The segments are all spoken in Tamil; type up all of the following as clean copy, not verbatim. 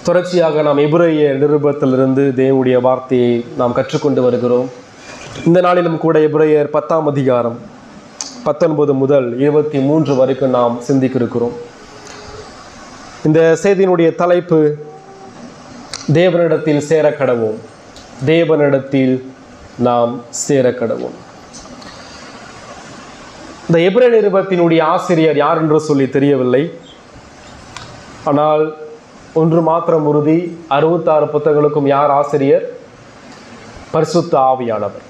தொடர்ச்சியாக நாம் எபிரேய நிருபத்திலிருந்து தேவனுடைய வார்த்தையை நாம் கற்றுக்கொண்டு வருகிறோம். இந்த நாளிலும் கூட எபிரேயர் 10ஆம் அதிகாரம் 19 முதல் 23 வரைக்கும் நாம் சிந்திக்க இருக்கிறோம். இந்த செய்தியினுடைய தலைப்பு தேவனிடத்தில் சேர கடவோம். தேவனிடத்தில் நாம் சேர கடவோம். இந்த எபிரேய நிருபத்தினுடைய ஆசிரியர் யார் என்று சொல்லி தெரியவில்லை. ஆனால் ஒன்று மாத்திரம் உறுதி, 66 புத்தகங்களுக்கும் யார் ஆசிரியர்? பரிசுத்த ஆவியானவர்.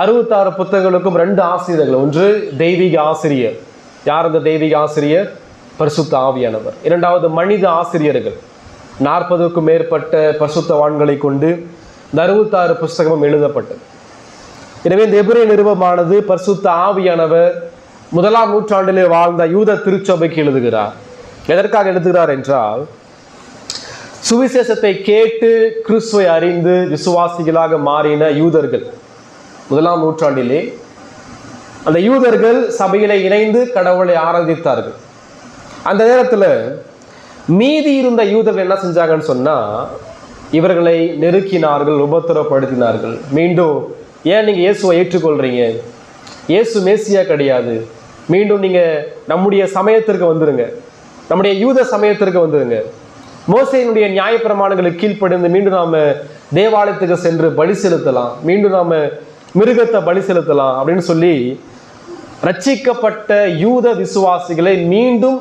66 புத்தகங்களுக்கும் 2 ஆசிரியர்கள். ஒன்று தெய்வீக ஆசிரியர். யார் அந்த தெய்வீக ஆசிரியர்? பரிசுத்த ஆவியானவர். இரண்டாவது மனித ஆசிரியர்கள். 40க்கும் மேற்பட்ட பரிசுத்தவான்களை கொண்டு இந்த 66 புஸ்தகமும் எழுதப்பட்டது. எனவே இந்த எபிரேய நிருபமானது பரிசுத்த ஆவியானவர் 1ஆம் நூற்றாண்டிலே வாழ்ந்த யூத திருச்சபைக்கு எழுதுகிறார். எதற்காக எழுதுகிறார் என்றால், சுவிசேஷத்தை கேட்டு கிறிஸ்துவை அறிந்து விசுவாசிகளாக மாறின யூதர்கள் 1ஆம் நூற்றாண்டிலே அந்த யூதர்கள் சபையிலே இணைந்து கடவுளை ஆராதித்தார்கள். அந்த நேரத்தில் மீதி இருந்த யூதர்கள் என்ன செஞ்சாங்கன்னு சொன்னா, இவர்களை நெருக்கினார்கள், உபத்திரப்படுத்தினார்கள். மீண்டும் ஏன் நீங்க இயேசுவை ஏற்றுக்கொள்றீங்க? இயேசு மேசியா கிடையாது. மீண்டும் நீங்க நம்முடைய சமயத்திற்கு வந்துருங்க, நம்முடைய யூத சமயத்திற்கு வந்துருங்க. மோசேயினுடைய நியாயப்பிரமாணங்களுக்கு கீழ்ப்படிந்து மீண்டும் நாம தேவாலயத்துக்கு சென்று பலி செலுத்தலாம், மீண்டும் நாம மிருகத்தை பலி செலுத்தலாம் அப்படின்னு சொல்லி ரட்சிக்கப்பட்ட யூத விசுவாசிகளை மீண்டும்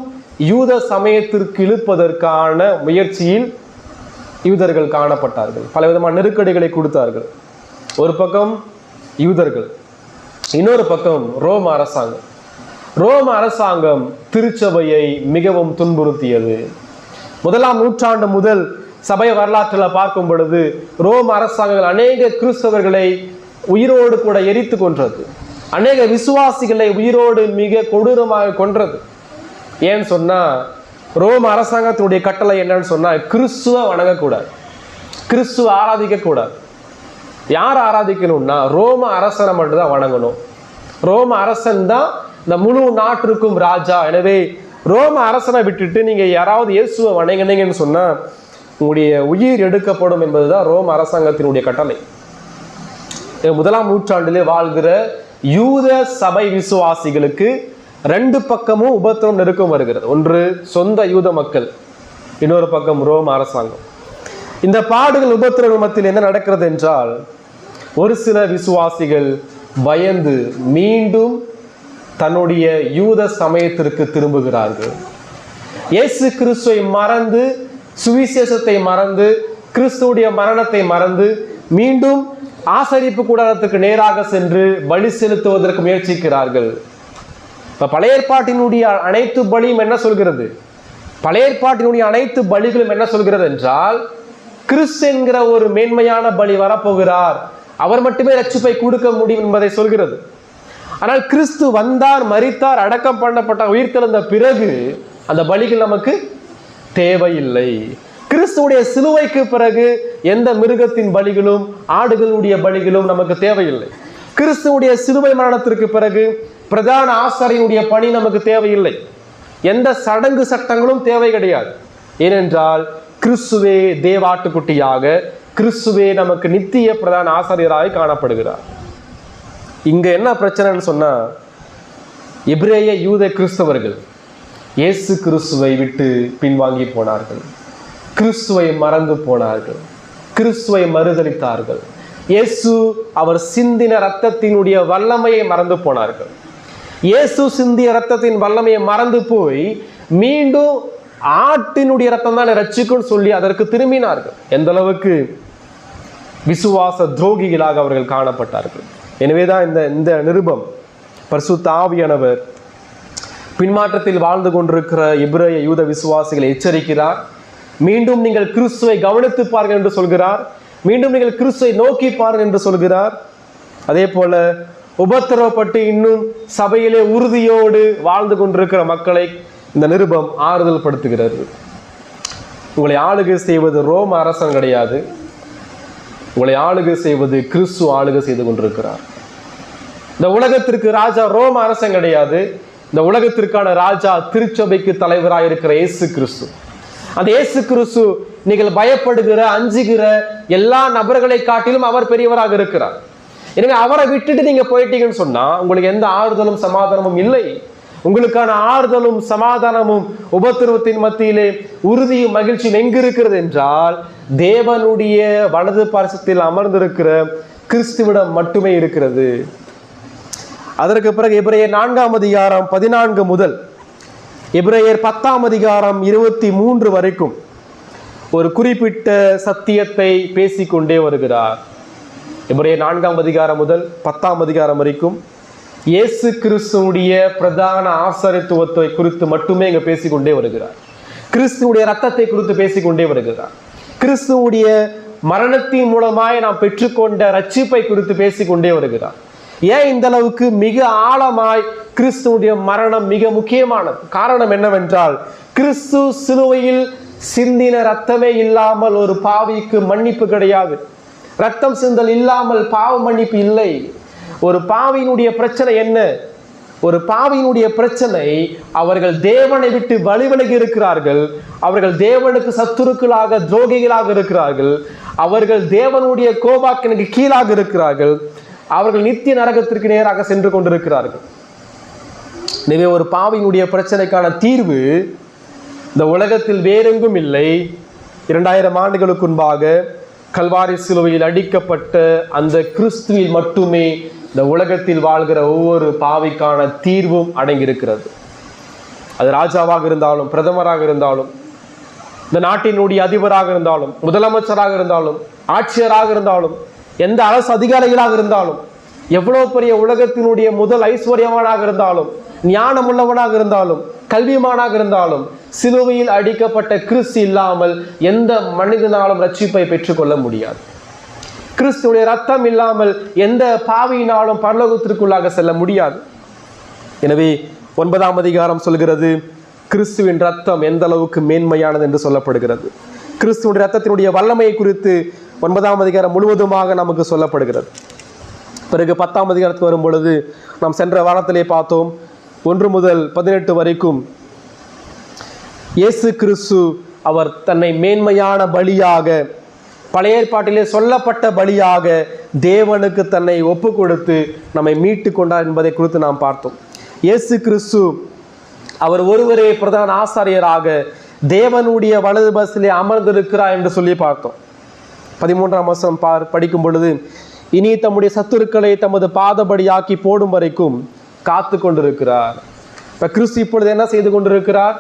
யூத சமயத்திற்கு இழுப்பதற்கான முயற்சியில் யூதர்கள் காணப்பட்டார்கள். பல விதமான நெருக்கடிகளை கொடுத்தார்கள். ஒரு பக்கம் யூதர்கள், இன்னொரு பக்கம் ரோம அரசாங்கம். ரோம அரசாங்கம் திருச்சபையை மிகவும் துன்புறுத்தியது. 1ஆம் நூற்றாண்டு முதல் சபை வரலாற்றில் பார்க்கும் பொழுது ரோம அரசாங்கங்கள் அநேக கிறிஸ்தவர்களை உயிரோடு கூட எரித்து கொன்றது. அநேக விசுவாசிகளை உயிரோடு மிக கொடூரமாக கொன்றது. ஏன்னு சொன்னா, ரோம அரசாங்கத்தினுடைய கட்டளை என்னன்னு சொன்னா, கிறிஸ்துவ வணங்கக்கூடாது, கிறிஸ்துவ ஆராதிக்க கூடாது. யார் ஆராதிக்கணும்னா ரோம அரசனை மட்டும்தான் வணங்கணும். ரோம அரசன் தான் இந்த முழு நாட்டிற்கும் ராஜா. எனவே ரோம அரசனை விட்டுட்டு நீங்க யாராவது இயேசுவை வணங்கினீங்கன்னு சொன்னா உங்களுடைய உயிர் எடுக்கப்படும் என்பதுதான் ரோம அரசாங்கத்தினுடைய கட்டளை. 1ஆம் நூற்றாண்டிலே வாழ்கிற யூத சபை விசுவாசிகளுக்கு 2 பக்கமும் உபத்திரம் நெருக்கம் வருகிறது. ஒன்று சொந்த யூத மக்கள், இன்னொரு பக்கம் ரோம அரசாங்கம். இந்த பாடுகள் உபத்திரவ மத்தியில் என்ன நடக்கிறது என்றால், ஒரு சில விசுவாசிகள் பயந்து மீண்டும் தன்னுடைய யூத சமயத்திற்கு திரும்புகிறார்கள். இயேசு கிறிஸ்துவை மறந்து, சுவிசேஷத்தை மறந்து, கிறிஸ்துவுடைய மரணத்தை மறந்து மீண்டும் ஆசரிப்பு கூடாரத்துக்கு நேராக சென்று பலி செலுத்துவதற்கு முயற்சிக்கிறார்கள். இப்ப பழைய ஏற்பாட்டினுடைய அனைத்து பலியும் என்ன சொல்கிறது? பழைய ஏற்பாட்டினுடைய அனைத்து பலிகளும் என்ன சொல்கிறது என்றால், கிறிஸ்து என்கிற ஒரு மேன்மையான பலி வரப்போகிறார், அவர் மட்டுமே ரட்சிப்பை கொடுக்க முடியும் என்பதை சொல்கிறது. ஆனால் கிறிஸ்து வந்தார், மரித்தார், அடக்கம் பண்ணப்பட்ட, உயிர்த்தெழுந்த பிறகு அந்த பலிகள் நமக்கு தேவையில்லை. கிறிஸ்துவுடைய சிலுவைக்கு பிறகு எந்த மிருகத்தின் பலிகளும் ஆடுகளுடைய பலிகளும் நமக்கு தேவையில்லை. கிறிஸ்துவுடைய சிலுவை மரணத்திற்கு பிறகு பிரதான ஆசாரியனுடைய பணி நமக்கு தேவையில்லை. எந்த சடங்கு சட்டங்களும் தேவை கிடையாது. ஏனென்றால் கிறிஸ்துவே தேவாட்டுக்குட்டியாக, கிறிஸ்துவே நமக்கு நித்திய பிரதான ஆசாரியராக காணப்படுகிறார். இங்க என்ன பிரச்சனைன்னு சொன்னா, எபிரேய யூத கிறிஸ்தவர்கள் இயேசு கிறிஸ்துவை விட்டு பின்வாங்கி போனார்கள், கிறிஸ்துவை மறந்து போனார்கள், கிறிஸ்துவை மறுதலித்தார்கள். இயேசு அவர் சிந்தின இரத்தத்தினுடைய வல்லமையை மறந்து போனார்கள். இயேசு சிந்திய இரத்தத்தின் வல்லமையை மறந்து போய் மீண்டும் ஆட்டினுடைய இரத்தம் தான் ரட்சிக்கும்னு சொல்லி அதற்கு திரும்பினார்கள். எந்த அளவுக்கு விசுவாச துரோகிகளாக அவர்கள் காணப்பட்டார்கள். எனவேதான் இந்த நிருபம் பரிசுத்த ஆவியானவர் பின்மாற்றத்தில் வாழ்ந்து கொண்டிருக்கிற எபிரேய யூத விசுவாசிகளை எச்சரிக்கிறார். மீண்டும் நீங்கள் கிறிஸ்துவை கவனித்து பாருங்கள் என்று சொல்கிறார். மீண்டும் நீங்கள் கிறிஸ்துவை நோக்கி பாருங்கள் என்று சொல்கிறார். அதே போல உபத்திரவப்பட்டு இன்னும் சபையிலே உறுதியோடு வாழ்ந்து கொண்டிருக்கிற மக்களை இந்த நிருபம் ஆறுதல் படுத்துகிறது. உங்களை ஆளுகை செய்வது ரோம அரசன் கிடையாது, உங்களை ஆளுகை செய்வது கிறிஸ்து ஆளுகை செய்து கொண்டிருக்கிறார். இந்த உலகத்திற்கு ராஜா ரோம அரசன் கிடையாது, இந்த உலகத்திற்கான ராஜா திருச்சபைக்கு தலைவராக இருக்கிற இயேசு கிறிஸ்து. அந்த இயேசு கிறிஸ்து நீங்கள் பயப்படுகிற அஞ்சுகிற எல்லா நபர்களை காட்டிலும் அவர் பெரியவராக இருக்கிறார். எனவே அவரை விட்டுட்டு நீங்க போயிட்டீங்கன்னு சொன்னா உங்களுக்கு எந்த ஆறுதலும் சமாதானமும் இல்லை. உங்களுக்கான ஆறுதலும் சமாதானமும் உபத்திரவத்தின் மத்தியிலே உறுதியும் மகிழ்ச்சியும் எங்கு இருக்கிறது என்றால் தேவனுடைய வலது பார்சத்தில் அமர்ந்திருக்கிற கிறிஸ்துவிடம் மட்டுமே இருக்கிறது. அதற்கு பிறகு எபிரேயர் 4ஆம் அதிகாரம் 14 முதல் எபிரேயர் 10ஆம் அதிகாரம் 23 வரைக்கும் ஒரு குறிப்பிட்ட சத்தியத்தை பேசிக்கொண்டே வருகிறார். எபிரேயர் 4ஆம் அதிகாரம் முதல் 10ஆம் அதிகாரம் வரைக்கும் இயேசு கிறிஸ்துவுடைய பிரதான ஆசாரியத்துவத்தை குறித்து மட்டுமே இங்க பேசிக்கொண்டே வருகிறார். கிறிஸ்துவுடைய ரத்தத்தை குறித்து பேசிக்கொண்டே வருகிறார். கிறிஸ்துவுடைய மரணத்தின் மூலமாய் நாம் பெற்றுக்கொண்ட ரட்சிப்பை குறித்து பேசிக்கொண்டே வருகிறார். ஏன் இந்த அளவுக்கு மிக ஆழமாய் கிறிஸ்துவுடைய மரணம் மிக முக்கியமானது? காரணம் என்னவென்றால் கிறிஸ்து சிலுவையில் சிந்தின ரத்தமே இல்லாமல் ஒரு பாவிக்கு மன்னிப்பு கிடையாது. ரத்தம் சிந்தல் இல்லாமல் பாவ மன்னிப்பு இல்லை. ஒரு பாவியினுடைய பிரச்சனை என்ன? ஒரு பாவியினுடைய பிரச்சனை அவர்கள் தேவனை விட்டு வழிவிலகி இருக்கிறார்கள். அவர்கள் தேவனுக்கு சத்துருக்களாக துரோகிகளாக இருக்கிறார்கள். அவர்கள் தேவனுடைய கோபாக்கினுக்கு கீழாக இருக்கிறார்கள். அவர்கள் நித்திய நரகத்திற்கு நேராக சென்று கொண்டிருக்கிறார்கள். எனவே ஒரு பாவியினுடைய பிரச்சனைக்கான தீர்வு இந்த உலகத்தில் வேறெங்கும் இல்லை. 2000 ஆண்டுகளுக்கு முன்பாக கல்வாரி சிலுவையில் அடிக்கப்பட்ட அந்த கிறிஸ்துவில் மட்டுமே இந்த உலகத்தில் வாழ்கிற ஒவ்வொரு பாவிக்கான தீர்வும் அடங்கியிருக்கிறது. அது ராஜாவாக இருந்தாலும், பிரதமராக இருந்தாலும், இந்த நாட்டினுடைய அதிபராக இருந்தாலும், முதலமைச்சராக இருந்தாலும், ஆட்சியராக இருந்தாலும், எந்த அரசு அதிகாரிகளாக இருந்தாலும், எவ்வளவு பெரிய உலகத்தினுடைய முதல் ஐஸ்வர்யவானாக இருந்தாலும், ஞானம் உள்ளவனாக இருந்தாலும், கல்விமானாக இருந்தாலும், சிலுவையில் அடிக்கப்பட்ட கிறிஸ்து இல்லாமல் எந்த மனிதனாலும் ரட்சிப்பை பெற்றுக்கொள்ள முடியாது. கிறிஸ்துடைய ரத்தம் இல்லாமல் எந்த பாவியினாலும் பரலோகத்திற்குள்ளாக செல்ல முடியாது. எனவே 9ஆம் அதிகாரம் சொல்கிறது கிறிஸ்துவின் ரத்தம் எந்த அளவுக்கு மேன்மையானது என்று சொல்லப்படுகிறது. கிறிஸ்துவின் ரத்தத்தினுடைய வல்லமையை குறித்து 9ஆம் அதிகாரம் முழுவதுமாக நமக்கு சொல்லப்படுகிறது. பிறகு 10ஆம் அதிகாரத்துக்கு வரும் பொழுது நாம் சென்ற வாரத்திலே பார்த்தோம் 1 முதல் 18 வரைக்கும் இயேசு கிறிஸ்து அவர் தன்னை மேன்மையான பலியாக, பழைய ஏற்பாட்டிலே சொல்லப்பட்ட பலியாக தேவனுக்கு தன்னை ஒப்பு கொடுத்து நம்மை மீட்டு கொண்டார் என்பதை குறித்து நாம் பார்த்தோம். இயேசு கிறிஸ்து அவர் ஒருவரே பிரதான ஆசாரியராக தேவனுடைய வலது பஸ்ஸிலே அமர்ந்திருக்கிறார் என்று சொல்லி பார்த்தோம். 13ஆம் வசனம் படிக்கும் பொழுது இனி தம்முடைய சத்துருக்களை தமது பாதபடியாக்கி போடும் வரைக்கும் காத்து கொண்டிருக்கிறார். இப்ப கிறிஸ்து இப்பொழுது என்ன செய்து கொண்டிருக்கிறார்?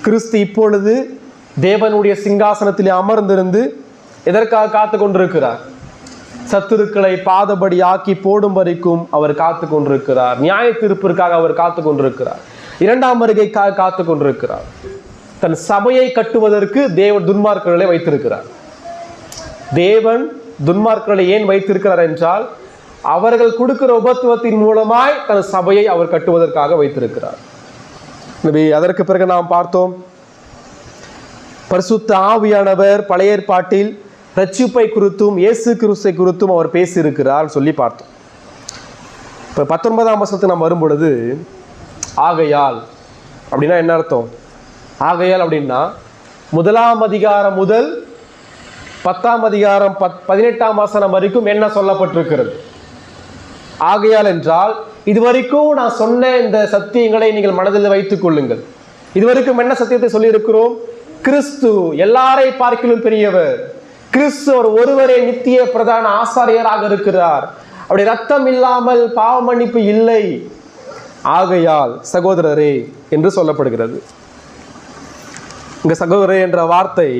கிறிஸ்து இப்பொழுது தேவனுடைய சிங்காசனத்திலே அமர்ந்திருந்து எதற்காக காத்து கொண்டிருக்கிறார்? சத்துருக்களை பாதபடி ஆக்கி போடும் வரைக்கும் அவர் காத்து கொண்டிருக்கிறார். நியாய தீர்ப்பிற்காக அவர் காத்து கொண்டிருக்கிறார். 2ஆம் வருகைக்காக காத்து கொண்டிருக்கிறார். தன் சபையை கட்டுவதற்கு தேவன் துன்மார்க்கர்களை வைத்திருக்கிறார். தேவன் துன்மார்க்கர்களை ஏன் வைத்திருக்கிறார் என்றால் அவர்கள் கொடுக்கிற உபத்துவத்தின் மூலமாய் தன் சபையை அவர் கட்டுவதற்காக வைத்திருக்கிறார். அதற்கு பிறகு நாம் பார்த்தோம் பரிசுத்த ஆவியானவர் பழைய ஏற்பாட்டில் ரட்சிப்பை குறித்தும் இயேசு கிறிஸ்துவை குறித்தும் அவர் பேசியிருக்கிறார் சொல்லி பார்த்தோம். இப்போ 19ஆம் வசனத்துக்கு நாம் வரும் பொழுது ஆகையால் அப்படின்னா என்ன அர்த்தம்? ஆகையால் அப்படின்னா 1ஆம் அதிகாரம் முதல் 10ஆம் அதிகாரம் 18ஆம் வசனம் வரைக்கும் என்ன சொல்லப்பட்டிருக்கிறது? ஆகையால் என்றால் இதுவரைக்கும் நான் சொன்ன இந்த சத்தியங்களை நீங்கள் மனதில் வைத்துக் கொள்ளுங்கள். இதுவரைக்கும் என்ன சத்தியத்தை சொல்லியிருக்கிறோம்? கிறிஸ்து எல்லாரை பார்க்கிலும் பெரியவர். கிறிஸ்து ஒருவரே நித்திய பிரதான ஆசாரியராக இருக்கிறார். அப்படி ரத்தம் இல்லாமல் பாவ மன்னிப்பு இல்லை. ஆகையால் சகோதரரே என்று சொல்லப்படுகிறது. இங்க சகோதரரே என்ற வார்த்தை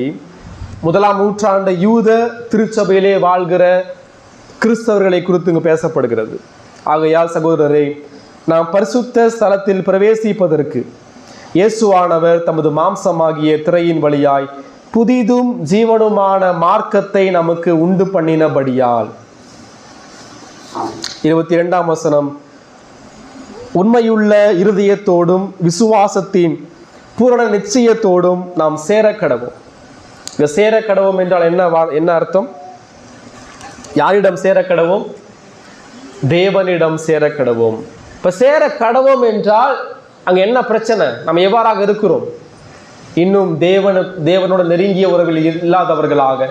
1ஆம் நூற்றாண்டு யூத திருச்சபையிலே வாழ்கிற கிறிஸ்தவர்களை குறித்து இங்கு பேசப்படுகிறது. ஆகையால் சகோதரரே, நாம் பரிசுத்த ஸ்தலத்தில் பிரவேசிப்பதற்கு இயேசுவானவர் தமது மாம்சமாகிய திரையின் வழியாய் புதிதும் ஜீவனுமான மார்க்கத்தை நமக்கு உண்டு பண்ணினபடியால். 22ஆம் வசனம், உண்மையுள்ள இருதயத்தோடும் விசுவாசத்தின் பூரண நிச்சயத்தோடும் நாம் சேர கடவோம். இந்த சேர கடவோம் என்றால் என்ன அர்த்தம்? யாரிடம் சேர கடவோம்? தேவனிடம் சேர கடவோம். இப்ப சேர கடவோம் என்றால் அங்க என்ன பிரச்சனை? நம்ம எவ்வாறாக இருக்கிறோம்? இன்னும் தேவனோட நெருங்கிய உறவில் இல்லாதவர்களாக,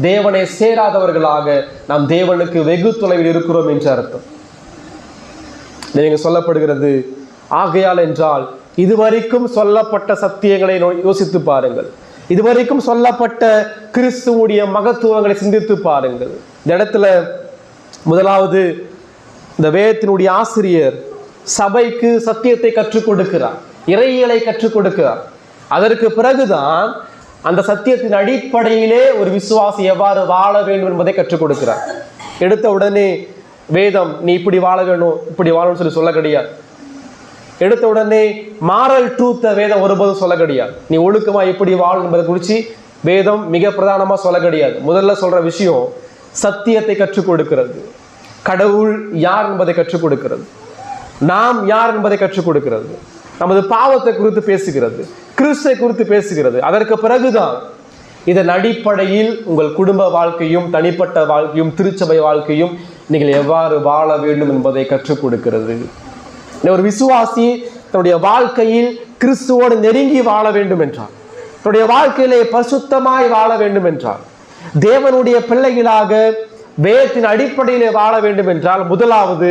தேவனை சேராதவர்களாக நாம் தேவனுக்கு வெகு தொலைவில் இருக்கிறோம் என்று அர்த்தம். நீங்க சொல்லப்படுகிறது ஆகையால் என்றால் இதுவரைக்கும் சொல்லப்பட்ட சத்தியங்களை யோசித்து பாருங்கள். இதுவரைக்கும் சொல்லப்பட்ட கிறிஸ்துவுடைய மகத்துவங்களை சிந்தித்து பாருங்கள். இந்த இடத்துல முதலாவது இந்த வேதத்தினுடைய ஆசிரியர் சபைக்கு சத்தியத்தை கற்றுக் கொடுக்கிறார், இறையியலை கற்றுக் கொடுக்கிறார். அதற்கு பிறகுதான் அந்த சத்தியத்தின் அடிப்படையிலே ஒரு விசுவாசி எவ்வாறு வாழ வேண்டும் என்பதை கற்றுக் கொடுக்கிறார். எடுத்த உடனே வேதம் நீ இப்படி வாழ வேணும், இப்படி வாழணும்னு சொல்ல கிடையாது. எடுத்த உடனே மாரல் ட்ரூத்தை வேதம் ஒருபோதும் சொல்ல கிடையாது. நீ ஒழுக்கமா எப்படி வாழும் என்பதை குறித்து வேதம் மிக பிரதானமா சொல்ல கிடையாது. முதல்ல சொல்ற விஷயம் சத்தியத்தை கற்றுக் கொடுக்கிறது, கடவுள் யார் என்பதை கற்றுக் கொடுக்கிறது, நாம் யார் என்பதை கற்றுக் கொடுக்கிறது, நமது பாவத்தை குறித்து பேசுகிறது, கிறிஸ்துவை குறித்து பேசுகிறது. அதற்கு பிறகுதான் இதன் அடிப்படையில் உங்கள் குடும்ப வாழ்க்கையும் தனிப்பட்ட வாழ்க்கையும் திருச்சபை வாழ்க்கையும் நீங்கள் எவ்வாறு வாழ வேண்டும் என்பதை கற்றுக் கொடுக்கிறது. ஒரு விசுவாசி தன்னுடைய வாழ்க்கையில் கிறிஸ்துவோடு நெருங்கி வாழ வேண்டும் என்றார், தன்னுடைய வாழ்க்கையிலே பரிசுத்தமாய் வாழ வேண்டும் என்றார், தேவனுடைய பிள்ளைகளாக வேதத்தின் அடிப்படையிலே வாழ வேண்டும் என்றால் முதலாவது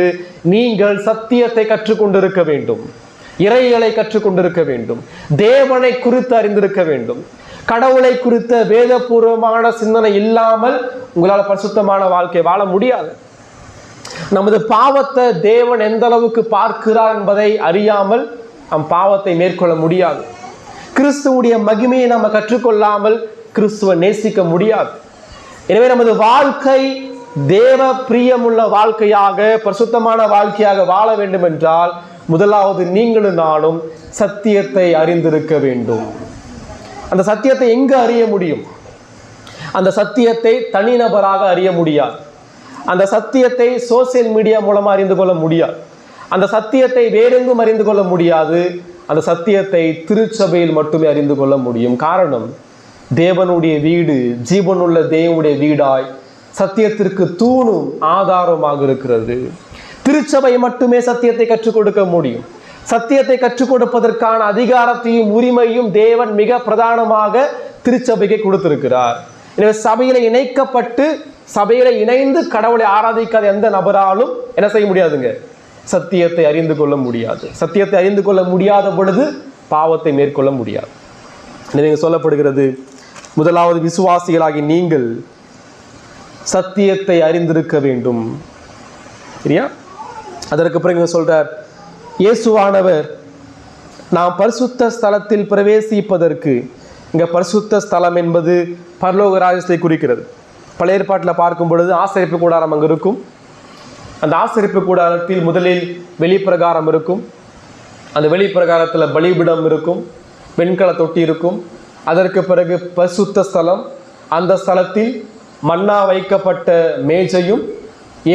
நீங்கள் சத்தியத்தை கற்றுக்கொண்டிருக்க வேண்டும், இறையியலை கற்றுக்கொண்டிருக்க வேண்டும், தேவனை குறித்து அறிந்திருக்க வேண்டும். கடவுளை குறித்த வேதபூர்வமான சிந்தனை இல்லாமல் உங்களால் பரிசுத்தமான வாழ்க்கை வாழ முடியாது. நமது பாவத்தை தேவன் எந்த அளவுக்கு பார்க்கிறார் என்பதை அறியாமல் நம் பாவத்தை மேற்கொள்ள முடியாது. கிறிஸ்துவுடைய மகிமையை நம்ம கற்றுக்கொள்ளாமல் கிறிஸ்துவை நேசிக்க முடியாது. எனவே நமது வாழ்க்கை தேவ பிரியமுள்ள வாழ்க்கையாக பரிசுத்தமான வாழ்க்கையாக வாழ வேண்டும் என்றால் முதலாவது நீங்களும் நானும் சத்தியத்தை அறிந்திருக்க வேண்டும். அந்த சத்தியத்தை எங்கு அறிய முடியும்? அந்த சத்தியத்தை தனிநபராக அறிய முடியாது. அந்த சத்தியத்தை சோசியல் மீடியா மூலமாக அறிந்து கொள்ள முடியாது. அந்த சத்தியத்தை வேறெங்கும் அறிந்து கொள்ள முடியாது. அந்த சத்தியத்தை திருச்சபையில் மட்டுமே அறிந்து கொள்ள முடியும். காரணம், தேவனுடைய வீடு ஜீவனுள்ள தேவனுடைய வீடாய் சத்தியத்திற்கு தூணும் ஆதாரமாக இருக்கிறது. திருச்சபை மட்டுமே சத்தியத்தை கற்றுக் கொடுக்க முடியும். சத்தியத்தை கற்றுக் கொடுப்பதற்கான அதிகாரத்தையும் உரிமையும் தேவன் மிக பிரதானமாக திருச்சபைக்கு கொடுத்திருக்கிறார். எனவே சபையில இணைக்கப்பட்டு சபையில இணைந்து கடவுளை ஆராதிக்காத எந்த நபராலும் என்ன செய்ய முடியாதுங்க? சத்தியத்தை அறிந்து கொள்ள முடியாது. சத்தியத்தை அறிந்து கொள்ள முடியாத பொழுது பாவத்தை மேற்கொள்ள முடியாது. எனவே சொல்லப்படுகிறது முதலாவது விசுவாசிகளாகி நீங்கள் சத்தியத்தை அறிந்திருக்க வேண்டும். சரியா? அதற்கு பிறகு சொல்றார், இயேசுவானவர் நாம் பரிசுத்த ஸ்தலத்தில் பிரவேசிப்பதற்கு, இங்க பரிசுத்த ஸ்தலம் என்பது பரலோக ராஜ்யத்தை குறிக்கிறது. பழைய ஏற்பாட்டில் பார்க்கும் பொழுது ஆசரிப்பு கூடாரம் அங்கு இருக்கும். அந்த ஆசரிப்பு கூடாரத்தில் முதலில் வெளிப்பிரகாரம் இருக்கும். அந்த வெளிப்பிரகாரத்தில் பலிபிடம் இருக்கும், வெண்கல தொட்டி இருக்கும். அதற்கு பிறகு பரிசுத்த ஸ்தலம், அந்த ஸ்தலத்தில் மன்னா வைக்கப்பட்ட மேஜையும்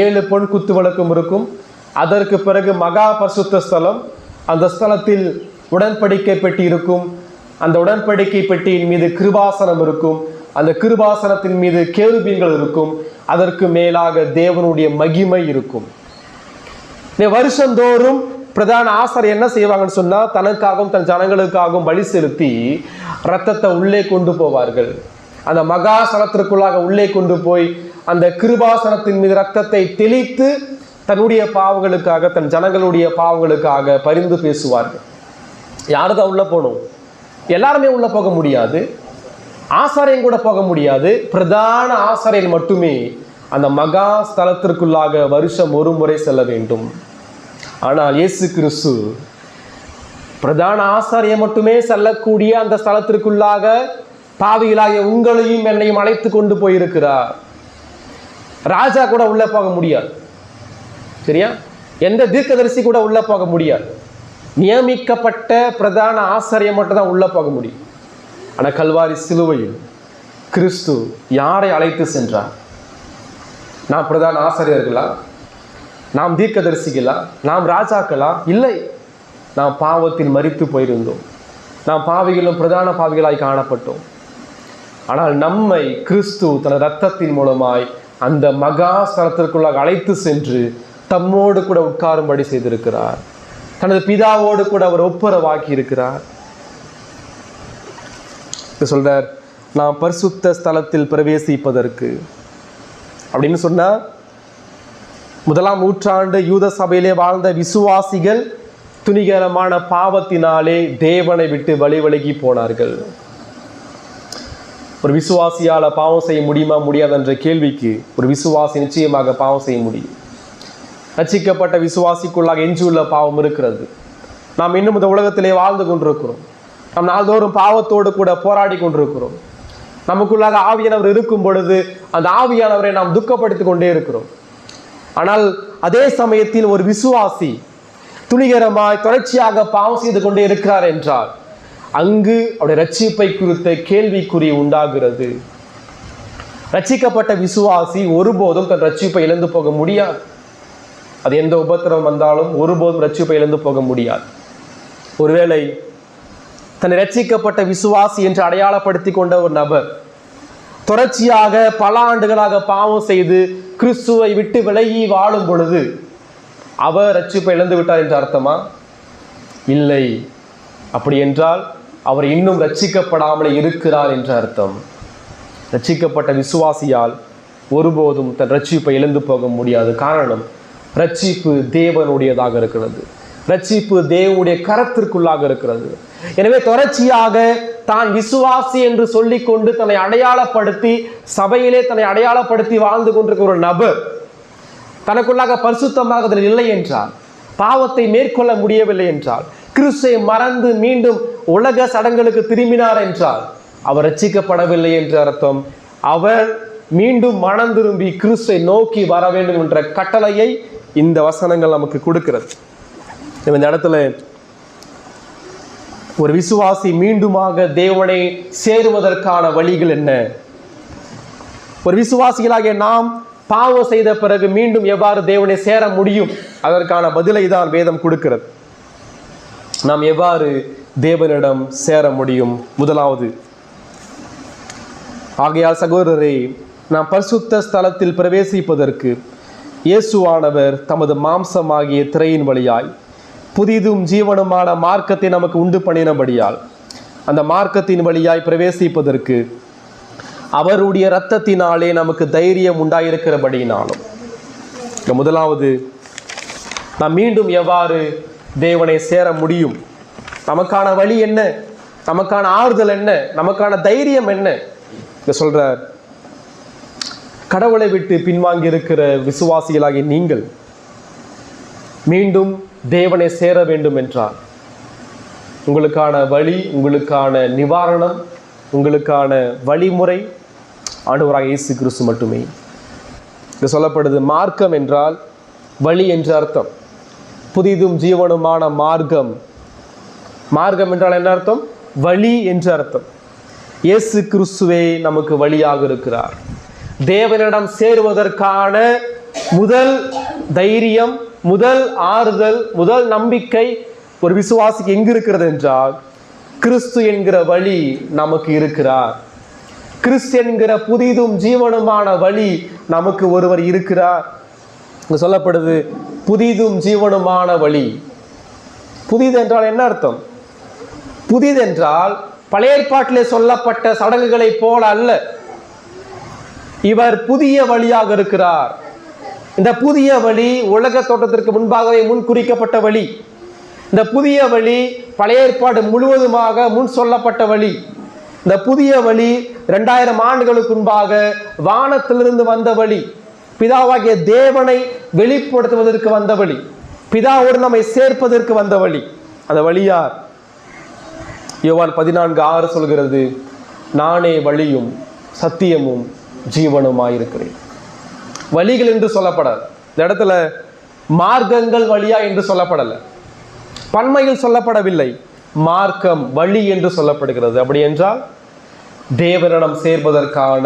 7 பொன் குத்து விளக்கும் இருக்கும். அதற்கு பிறகு மகா பரிசுத்த ஸ்தலம், அந்த ஸ்தலத்தில் உடன்படிக்கை பெட்டி இருக்கும். அந்த உடன்படிக்கை பெட்டியின் மீது கிருபாசனம் இருக்கும். அந்த கிருபாசனத்தின் மீது கேருபீன்கள் இருக்கும். அதற்கு மேலாக தேவனுடைய மகிமை இருக்கும். வருஷந்தோறும் பிரதான ஆசாரியர் என்ன செய்வாங்கன்னு சொன்னா, தனக்காகவும் தன் ஜனங்களுக்காகவும் பலி செலுத்தி இரத்தத்தை உள்ளே கொண்டு போவார்கள். அந்த மகா ஸ்தலத்திற்குள்ளாக உள்ளே கொண்டு போய் அந்த கிருபாசனத்தின் மீது இரத்தத்தை தெளித்து தன்னுடைய பாவங்களுக்காக, தன் ஜனங்களுடைய பாவங்களுக்காக பரிந்து பேசுவார்கள். யாருதான் உள்ள போகணும்? எல்லாருமே உள்ள போக முடியாது. ஆசாரியன் கூட போக முடியாது. பிரதான ஆசாரியன் மட்டுமே அந்த மகா ஸ்தலத்திற்குள்ளாக வருஷம் ஒரு முறை செல்ல வேண்டும். ஆனால் இயேசு கிறிஸ்து பிரதான ஆசாரியன் மட்டுமே செல்லக்கூடிய அந்த ஸ்தலத்திற்குள்ளாக பாவிகளாகிய உங்களையும் என்னையும் அழைத்து கொண்டு போயிருக்கிறார். ராஜா கூட உள்ள போக முடியாது. சரியா? எந்த தீர்க்கதரிசி கூட உள்ள போக முடியாது. நியமிக்கப்பட்ட பிரதான ஆசாரியன் மட்டும் தான் உள்ள போக முடியும். ஆனால் கல்வாரி சிலுவையில் கிறிஸ்து யாரை அழைத்து சென்றார்? நாம் பிரதான ஆசாரியர்களா? நாம் தீர்க்கதரிசிகளா? நாம் ராஜாக்களா? இல்லை. நாம் பாவத்தில் மரித்து போயிருந்தோம். நாம் பாவிகளும் பிரதான பாவிகளாய் காணப்பட்டோம். ஆனால் நம்மை கிறிஸ்து தனது இரத்தத்தின் மூலமாய் அந்த மகா ஸ்தலத்திற்குள்ளாக அழைத்து சென்று தம்மோடு கூட உட்காரும்படி செய்திருக்கிறார். தனது பிதாவோடு கூட அவர் ஒப்புரவாக்கி இருக்கிறார். சொல்றார், நாம் பரிசுத்த ஸ்தலத்தில் பிரவேசிப்பதற்கு அப்படின்னு சொன்னா, முதலாம் நூற்றாண்டு யூத சபையிலே வாழ்ந்த விசுவாசிகள் துணிகரமான பாவத்தினாலே தேவனை விட்டு வழிவிலகி போனார்கள். ஒரு விசுவாசியால பாவம் செய்ய முடியுமா முடியாது என்ற கேள்விக்கு ஒரு விசுவாசி நிச்சயமாக பாவம் செய்ய முடியும். ரட்சிக்கப்பட்ட விசுவாசிக்குள்ளாக எஞ்சியுள்ள பாவம் இருக்கிறது. நாம் இன்னும் இந்த உலகத்திலே வாழ்ந்து கொண்டிருக்கிறோம். நாம் நாள்தோறும் பாவத்தோடு கூட போராடி கொண்டிருக்கிறோம். நமக்குள்ளாக ஆவியானவர் இருக்கும் பொழுது அந்த ஆவியானவரை நாம் துக்கப்படுத்திக் கொண்டே இருக்கிறோம். ஆனால் அதே சமயத்தில் ஒரு விசுவாசி துணிகரமாய் தொடர்ச்சியாக பாவம் செய்து கொண்டே இருக்கிறார் என்றால் அங்கு அவருடைய ரட்சிப்பை குறித்த கேள்விக்குறி உண்டாகிறது. ரட்சிக்கப்பட்ட விசுவாசி ஒருபோதும் தன் ரட்சிப்பை இழந்து போக முடியாது. அது எந்த உபத்திரவம் வந்தாலும் ஒருபோதும் ரட்சிப்பை இழந்து போக முடியாது. ஒருவேளை தன்னை ரட்சிக்கப்பட்ட விசுவாசி என்று அடையாளப்படுத்தி கொண்ட ஒரு நபர் தொடர்ச்சியாக பல ஆண்டுகளாக பாவம் செய்து கிறிஸ்துவை விட்டு விலகி வாழும் பொழுது அவர் ரட்சிப்பை இழந்து விட்டார் என்ற அர்த்தமா? இல்லை. அப்படி என்றால் அவர் இன்னும் ரட்சிக்கப்படாமலே இருக்கிறார் என்ற அர்த்தம். ரட்சிக்கப்பட்ட விசுவாசியால் ஒருபோதும் தன் ரட்சிப்பை இழந்து போக முடியாது. காரணம், ரட்சிப்பு தேவனுடையதாக இருக்கிறது. ரட்சிப்பு தேவனுடைய கரத்திற்குள்ளாக இருக்கிறது. எனவே தொடர்ச்சியாக தான் விசுவாசி என்று சொல்லிக்கொண்டு தன்னை அடையாளப்படுத்தி சபையிலே தன்னை அடையாளப்படுத்தி வாழ்ந்து கொண்டிருக்கிற ஒரு நபர் தனக்குள்ளாக பரிசுத்தமாக இல்லை என்றால், பாவத்தை மேற்கொள்ள முடியவில்லை என்றால், கிறிஸ்துவை மறந்து மீண்டும் உலக சடங்குகளுக்கு திரும்பினார் என்றால் அவர் ரட்சிக்கப்படவில்லை என்ற அர்த்தம். அவர் மீண்டும் மனம் திரும்பி கிறிஸ்துவை நோக்கி வர வேண்டும் என்ற கட்டளையை இந்த வசனங்கள் நமக்கு கொடுக்கிறது. இந்த இடத்துல ஒரு விசுவாசி மீண்டுமாக தேவனை சேருவதற்கான வழிகள் என்ன? ஒரு விசுவாசிகளாகிய நாம் பாவம் செய்த பிறகு மீண்டும் எவ்வாறு தேவனை சேர முடியும்? அதற்கான பதிலை தான் வேதம் கொடுக்கிறது. நாம் எவ்வாறு தேவனிடம் சேர முடியும்? முதலாவது, ஆகையால் சகோதரரை, நாம் பரிசுத்த ஸ்தலத்தில் பிரவேசிப்பதற்கு இயேசுவானவர் தமது மாம்சமாகிய திரையின் வழியாய் புதிதும் ஜீவனுமான மார்க்கத்தை நமக்கு உண்டு பண்ணினபடியால் அந்த மார்க்கத்தின் வழியாய் பிரவேசிப்பதற்கு அவருடைய இரத்தத்தினாலே நமக்கு தைரியம் உண்டாயிருக்கிறபடியினாலும். முதலாவது, நாம் மீண்டும் எவ்வாறு தேவனை சேர முடியும்? நமக்கான வழி என்ன? நமக்கான ஆறுதல் என்ன? நமக்கான தைரியம் என்ன? சொல்றார், கடவுளை விட்டு பின்வாங்கி இருக்கிற விசுவாசிகளாகி நீங்கள் மீண்டும் தேவனை சேர வேண்டும் என்றால் உங்களுக்கான வழி, உங்களுக்கான நிவாரணம், உங்களுக்கான வழிமுறை ஆண்டவராகிய இயேசு கிறிஸ்து மட்டுமே. இது சொல்லப்படுது, மார்க்கம் என்றால் வழி என்று அர்த்தம். புதிதும் ஜீவனுமான மார்க்கம். மார்க்கம் என்றால் என்ன அர்த்தம்? வழி என்று அர்த்தம். இயேசு கிறிஸ்துவே நமக்கு வழியாக இருக்கிறார். தேவனிடம் சேருவதற்கான முதல் தைரியம், முதல் ஆறுதல், முதல் நம்பிக்கை ஒரு விசுவாசிக்கு எங்கு இருக்கிறது என்றால், கிறிஸ்து என்கிற வழி நமக்கு இருக்கிறார். கிறிஸ்து என்கிற புதிதும் ஜீவனுமான வழி நமக்கு ஒருவர் இருக்கிறார். சொல்லப்படுது, புதிதும் ஜீவனுமான வழி. புதிது என்றால் என்ன அர்த்தம்? புதிது என்றால் பழைய ஏற்பாட்டிலே சொல்லப்பட்ட சடங்குகளை போல அல்ல. இவர் புதிய வழியாக இருக்கிறார். இந்த புதிய வழி உலக தோற்றத்திற்கு முன்பாகவே முன் குறிக்கப்பட்ட வழி. இந்த புதிய வழி பழைய ஏற்பாடு முழுவதுமாக முன் சொல்லப்பட்ட வழி. இந்த புதிய வழி 2000 ஆண்டுகளுக்கு முன்பாக வானத்திலிருந்து வந்த வழி. பிதாவாகிய தேவனை வெளிப்படுத்துவதற்கு வந்த வழி. பிதாவோடு நம்மை சேர்ப்பதற்கு வந்த வழி. அந்த வழியார்? யோவான் 14:6 சொல்கிறது, நானே வழியும் சத்தியமும் ஜீவனுமாயிருக்கிறேன். வழிகள் என்று சொல்லப்படாது. இந்த இடத்துல மார்க்கங்கள் வழியா என்று சொல்லப்படலை, பன்மையில் சொல்லப்படவில்லை. மார்க்கம், வழி என்று சொல்லப்படுகிறது. அப்படி என்றால் தேவனிடம் சேர்வதற்கான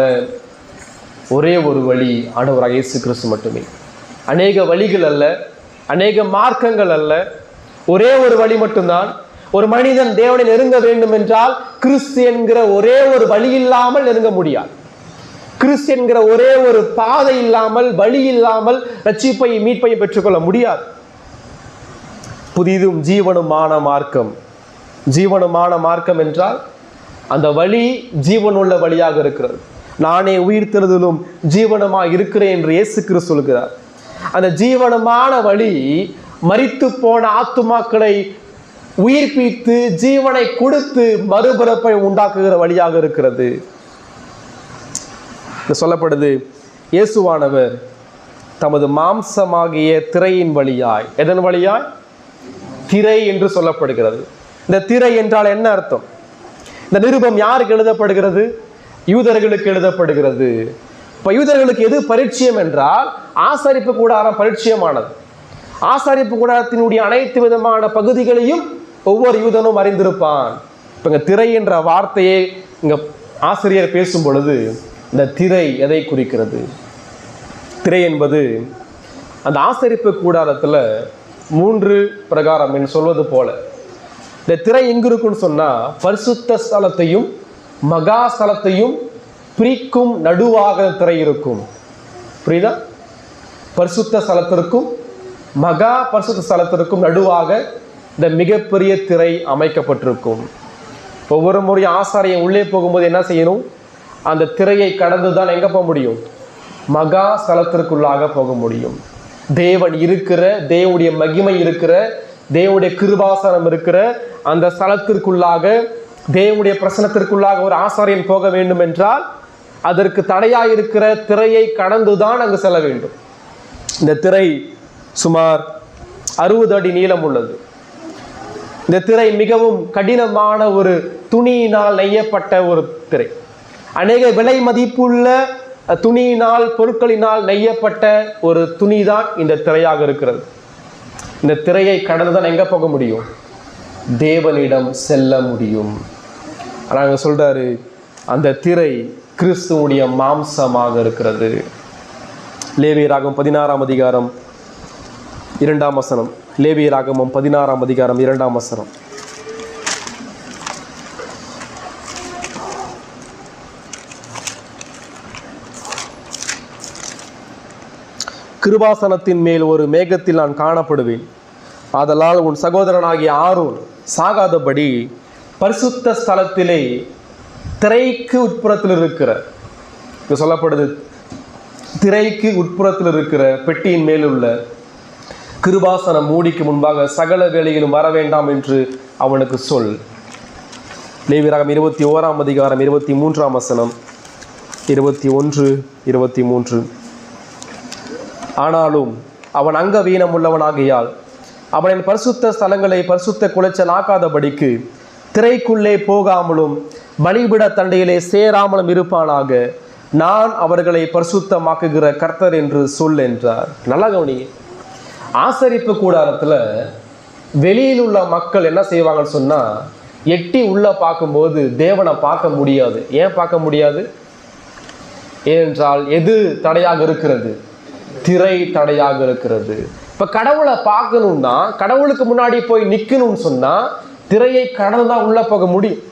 ஒரே ஒரு வழி ஆண்டவராகிய இயேசு கிறிஸ்து மட்டுமே. அநேக வழிகள் அல்ல, அநேக மார்க்கங்கள் அல்ல, ஒரே ஒரு வழி மட்டும்தான். ஒரு மனிதன் தேவனை நெருங்க வேண்டும் என்றால் கிறிஸ்து என்கிற ஒரே ஒரு வழி இல்லாமல் நெருங்க முடியாது. கிறிஸ்து என்கிற ஒரே ஒரு பாதை இல்லாமல், வழி இல்லாமல் ரட்சிப்பையும் மீட்பையும் பெற்றுக்கொள்ள முடியாது. புதிதும் ஜீவனுமான மார்க்கம். ஜீவனுமான மார்க்கம் என்றால் அந்த வழி ஜீவனுள்ள வழியாக இருக்கிறது. நானே உயிர்த்தெழுதலும் ஜீவனமாக இருக்கிறேன் என்று இயேசு கிறிஸ்து சொல்கிறார். அந்த ஜீவனமான வழி மரித்து போன ஆத்துமாக்களை உயிர்ப்பித்து ஜீவனை கொடுத்து மறுபிறப்பை உண்டாக்குகிற வழியாக இருக்கிறது. சொல்லப்படுது, இயேசுவானவர் தமது மாம்சமாகிய திரையின் வழியாய், எதன் வழியாய்? திரை என்று சொல்லப்படுகிறது. இந்த திரை என்றால் என்ன அர்த்தம்? இந்த நிருபம் யாருக்கு எழுதப்படுகிறது? யூதர்களுக்கு எழுதப்படுகிறது. இப்ப யூதர்களுக்கு எது பரிச்சயம் என்றால் ஆசரிப்பு கூடாரம் பரிச்சயமானது. ஆசரிப்பு கூடாரத்தினுடைய அனைத்து விதமான பகுதிகளையும் ஒவ்வொரு யூதனும் அறிந்திருப்பான். இப்ப இங்க திரை என்ற வார்த்தையை இங்க ஆசிரியர் பேசும் பொழுது இந்த திரை எதை குறிக்கிறது? திரை என்பது அந்த ஆசரிப்பு கூடாரத்துல 3 பிரகாரம் என்று சொல்வது போல இந்த திரை எங்க இருக்குன்னு சொன்னா பரிசுத்த ஸ்தலத்தையும் மகா ஸ்தலத்தையும் பிரிக்கும் நடுவாக திரை இருக்கும். புரியுதா? பரிசுத்த ஸ்தலத்திற்கும் மகா பரிசுத்த ஸ்தலத்திற்கும் நடுவாக இந்த மிகப்பெரிய திரை அமைக்கப்பட்டிருக்கும். ஒவ்வொரு முறை ஆசாரியம் உள்ளே போகும்போது என்ன செய்யணும்? அந்த திரையை கடந்து தான் எங்க போக முடியும்? மகா ஸ்தலத்திற்குள்ளாக போக முடியும். தேவன் இருக்கிற, தேவனுடைய மகிமை இருக்கிற, தேவனுடைய கிருபாசனம் இருக்கிற அந்த ஸ்தலத்திற்குள்ளாக, தேவனுடைய பிரசனத்திற்குள்ளாக ஒரு ஆசாரியன் போக வேண்டும் என்றால் அதற்கு தடையாயிருக்கிற திரையை கடந்துதான் அங்கு செல்ல வேண்டும். இந்த திரை சுமார் 60 அடி நீளம் உள்ளது. இந்த திரை மிகவும் கடினமான ஒரு துணியினால் நெய்யப்பட்ட ஒரு திரை. அநேக விலை மதிப்புள்ள துணியினால், பொருட்களினால் நெய்யப்பட்ட ஒரு துணிதான் இந்த திரையாக இருக்கிறது. இந்த திரையை கடந்துதான் எங்க போக முடியும்? தேவனிடம் செல்ல முடியும். ஆனா சொல்றாரு, அந்த திரை கிறிஸ்துவுடைய மாம்சமாக இருக்கிறது. லேவியராகமம் 16ஆம் அதிகாரம் 2ஆம் வசனம். லேவியராகமம் 16ஆம் அதிகாரம் 2ஆம் வசனம். கிருபாசனத்தின் மேல் ஒரு மேகத்தில் நான் காணப்படுவேன். ஆதலால் உன் சகோதரனாகிய ஆரோன் சாகாதபடி பரிசுத்த ஸ்தலத்திலே திரைக்கு உட்புறத்தில் இருக்கிற, சொல்லப்படுது, திரைக்கு உட்புறத்தில் இருக்கிற பெட்டியின் மேல் உள்ள கிருபாசன மூடிக்கு முன்பாக சகல வேளையிலும் வர வேண்டாம் என்று அவனுக்கு சொல். லேவியராகமம் 21ஆம் அதிகாரம் 23ஆம் வசனம். 21, 23. ஆனாலும் அவன் அங்கவீனம் உள்ளவனாகியால் அவனின் பரிசுத்த ஸ்தலங்களை பரிசுத்த குலைச்சல் ஆக்காதபடிக்கு திரைக்குள்ளே போகாமலும் பலிபிட தண்டையிலே சேராமலும் இருப்பானாக. நான் அவர்களை பரிசுத்தமாக்குகிற கர்த்தர் என்று சொல் என்றார். நல்லா கவனிங்க. ஆசரிப்பு கூடாரத்துல வெளியில் உள்ள மக்கள் என்ன செய்வாங்கன்னு சொன்னா, எட்டி உள்ள பார்க்கும்போது தேவனை பார்க்க முடியாது. ஏன் பார்க்க முடியாது? ஏனென்றால் எது தடையாக இருக்கிறது? திரை தடையாக இருக்கிறது. இப்ப கடவுளை பார்க்கணும்னா, கடவுளுக்கு முன்னாடி போய் நிக்கணும்னு சொன்னா திரையை கடந்துதான் உள்ள போக முடியும்.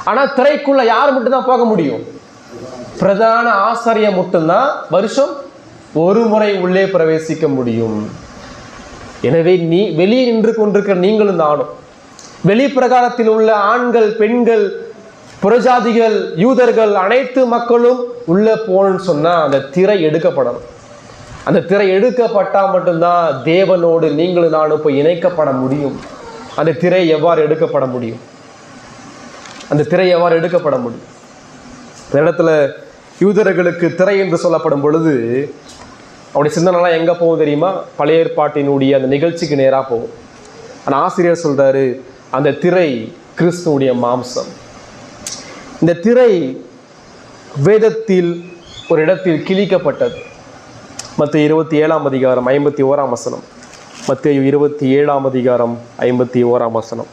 ஆனா திரைக்குள்ள யார் மட்டும்தான் போக முடியும்? பிரதான ஆசாரியர் மட்டும்தான் வருஷம் ஒரு முறை உள்ளே பிரவேசிக்க முடியும். எனவே நீ வெளியே நின்று கொண்டிருக்கிற நீங்களும் நானும், வெளி பிரகாரத்தில் உள்ள ஆண்கள், பெண்கள், புறஜாதிகள், யூதர்கள், அனைத்து மக்களும் உள்ள போகணும்னு சொன்னா அந்த திரை எடுக்கப்படணும். அந்த திரை எடுக்கப்பட்டால் மட்டும்தான் தேவனோடு நீங்களும் நானும் போய் இணைக்கப்பட முடியும். அந்த திரை எவ்வாறு எடுக்கப்பட முடியும்? அந்த திரை எவ்வாறு எடுக்கப்பட முடியும்? இந்த இடத்துல யூதர்களுக்கு திரை என்று சொல்லப்படும் பொழுது அவருடைய சிந்தனைலாம் எங்கே போகும் தெரியுமா? பழைய ஏற்பாட்டினுடைய அந்த நிகழ்ச்சிக்கு நேராக போகும். ஆனால் ஆசிரியர் சொல்றாரு, அந்த திரை கிறிஸ்துவுடைய மாம்சம். இந்த திரை வேதத்தில் ஒரு இடத்தில் கிழிக்கப்பட்டது. மத்தேயு 27ஆம் அதிகாரம் 51ஆம் வசனம். மத்தேயு 27ஆம் அதிகாரம் 51ஆம் வசனம்.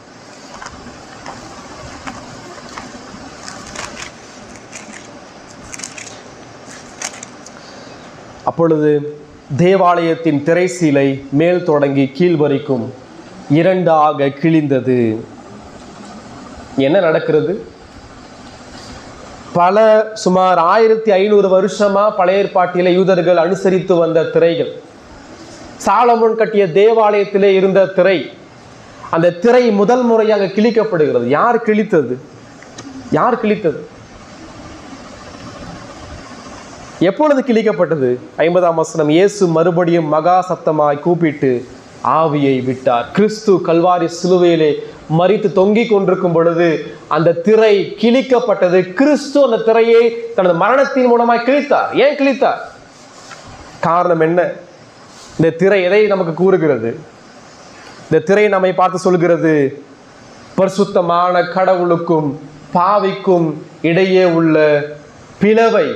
அப்பொழுது தேவாலயத்தின் திரைசீலை மேல் தொடங்கி கீழ் வரைக்கும் 2ஆக கிழிந்தது. என்ன நடக்கிறது? பல சுமார் 1500 வருஷமா பழைய ஏற்பாட்டிலே யூதர்கள் அனுசரித்து வந்த திரைகள், சாலமோன் கட்டிய தேவாலயத்திலே இருந்த திரை, அந்த திரை முதல் முறையாக கிழிக்கப்படுகிறது. யார் கிழித்தது? யார் கிழித்தது? எப்பொழுது கிழிக்கப்பட்டது? 50ஆம் வசனம், இயேசு மறுபடியும் மகா சத்தமாய் கூப்பிட்டு ஆவியை விட்டார். கிறிஸ்து கல்வாரி சிலுவையிலே மரித்து தொங்கிக் கொண்டிருக்கும் பொழுது அந்த திரை கிழிக்கப்பட்டது. கிறிஸ்து அந்த திரையை தனது மரணத்தின் மூலமாய் கிழித்தார். ஏன் கிழித்தார்? காரணம் என்ன? இந்த திரை எதை நமக்கு கூறுகிறது? இந்த திரை நம்மை பார்த்து சொல்கிறது, பரிசுத்தமான கடவுளுக்கும் பாவிக்கும் இடையே உள்ள பிளவை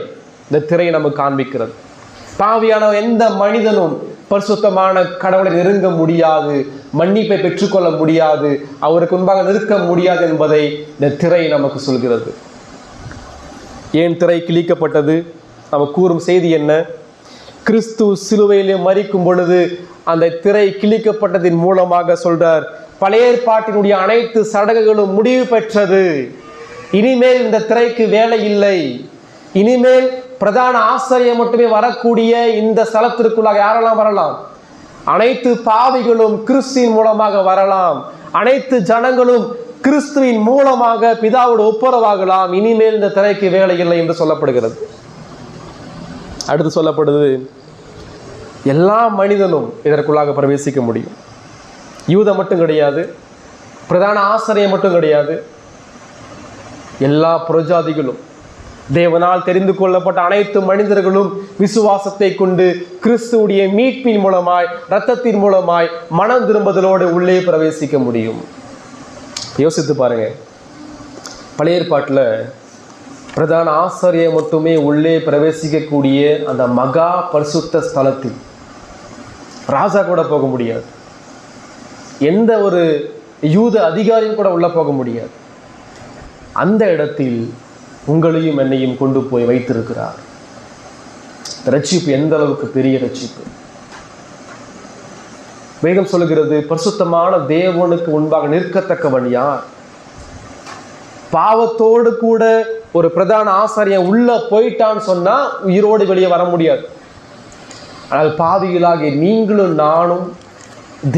இந்த திரை நமக்கு காண்பிக்கிறது. பாவியான எந்த மனிதனும் பரிசுத்தமான கடவுளை நெருங்க முடியாது, மன்னிப்பை பெற்றுக்கொள்ள முடியாது, அவருக்கு முன்பாக நிற்க முடியாது என்பதை இந்த திரை நமக்கு சொல்கிறது. ஏன் திரை கிழிக்கப்பட்டது? நமக்கு கூறும் செய்தி என்ன? கிறிஸ்து சிலுவையிலே மரிக்கும் பொழுது அந்த திரை கிழிக்கப்பட்டதின் மூலமாக சொல்றார், பழைய ஏற்பாட்டினுடைய அனைத்து சடங்குகளும் முடிவு பெற்றது. இனிமேல் இந்த திரைக்கு வேலை இல்லை. இனிமேல் பிரதான ஆசாரியர் மட்டுமே வரக்கூடிய இந்த ஸ்தலத்திற்குள்ளாக யாரெல்லாம் வரலாம்? அனைத்து பாவிகளும் கிறிஸ்துவின் மூலமாக வரலாம். அனைத்து ஜனங்களும் கிறிஸ்துவின் மூலமாக பிதாவோடு ஒப்புரவாகலாம். இனிமேல் இந்த திரைக்கு வேலை இல்லை என்று சொல்லப்படுகிறது. அடுத்து சொல்லப்படுது, எல்லா மனிதனும் இதற்குள்ளாக பிரவேசிக்க முடியும். யூத மட்டும் கிடையாது, பிரதான ஆசாரியர் மட்டும் கிடையாது, எல்லா புறஜாதிகளும், தேவனால் தெரிந்து கொள்ளப்பட்ட அனைத்து மனிதர்களும் விசுவாசத்தை கொண்டு கிறிஸ்துவுடைய மீட்பின் மூலமாய், இரத்தத்தின் மூலமாய் மனம் திரும்புதலோடு உள்ளே பிரவேசிக்க முடியும். யோசித்து பாருங்க, பழைய ஏற்பாட்டில் பிரதான ஆசாரியர் மட்டுமே உள்ளே பிரவேசிக்கக்கூடிய அந்த மகா பரிசுத்த ஸ்தலத்தில் ராஜா கூட போக முடியாது, எந்த ஒரு யூத அதிகாரியும் கூட உள்ள போக முடியாது. அந்த இடத்தில் உங்களையும் என்னையும் கொண்டு போய் வைத்திருக்கிறார். ரட்சிப்பு எந்த அளவுக்கு பெரிய ரட்சிப்பு! வேதம் சொல்லுகிறது, பரிசுத்தமான தேவனுக்கு முன்பாக நிற்கத்தக்கவன் யார்? பாவத்தோடு கூட ஒரு பிரதான ஆசாரியன் உள்ள போயிட்டான்னு சொன்னா உயிரோடு வெளியே வர முடியாது. ஆனால் பாவிகளாகிய நீங்களும் நானும்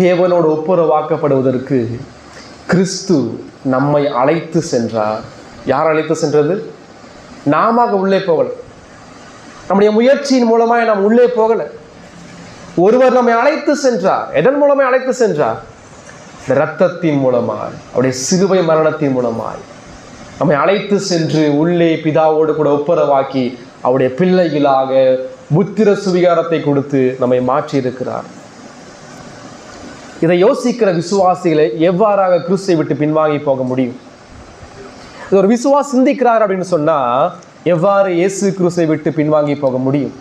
தேவனோடு ஒப்புரவாக்கப்படுவதற்கு கிறிஸ்து நம்மை அழைத்து சென்றார். யார் அழைத்து சென்றது? நாம உள்ளே போகல, நம்முடைய முயற்சியின் மூலமாக நாம் உள்ளே போகல. ஒருவர் நம்மை அழைத்து சென்றார். எதன் மூலமாய் அழைத்து சென்றார்? இந்த இரத்தத்தின் மூலமாய், அவருடைய சிலுவை மரணத்தின் மூலமாய் நம்மை அழைத்து சென்று உள்ளே பிதாவோடு கூட ஒப்புரவாக்கி அவருடைய பிள்ளைகளாக புத்திர சுவிகாரத்தை கொடுத்து நம்மை மாற்றி இருக்கிறார். இதை யோசிக்கிற விசுவாசிகளை எவ்வாறாக கிறிஸ்துவை விட்டு பின்வாங்கி போக முடியும்? இது ஒரு விசுவாசி சிந்திக்கிறார் அப்படின்னு சொன்னா எவ்வாறு இயேசு கிறிஸ்துவை விட்டு பின்வாங்கி போக முடியும்?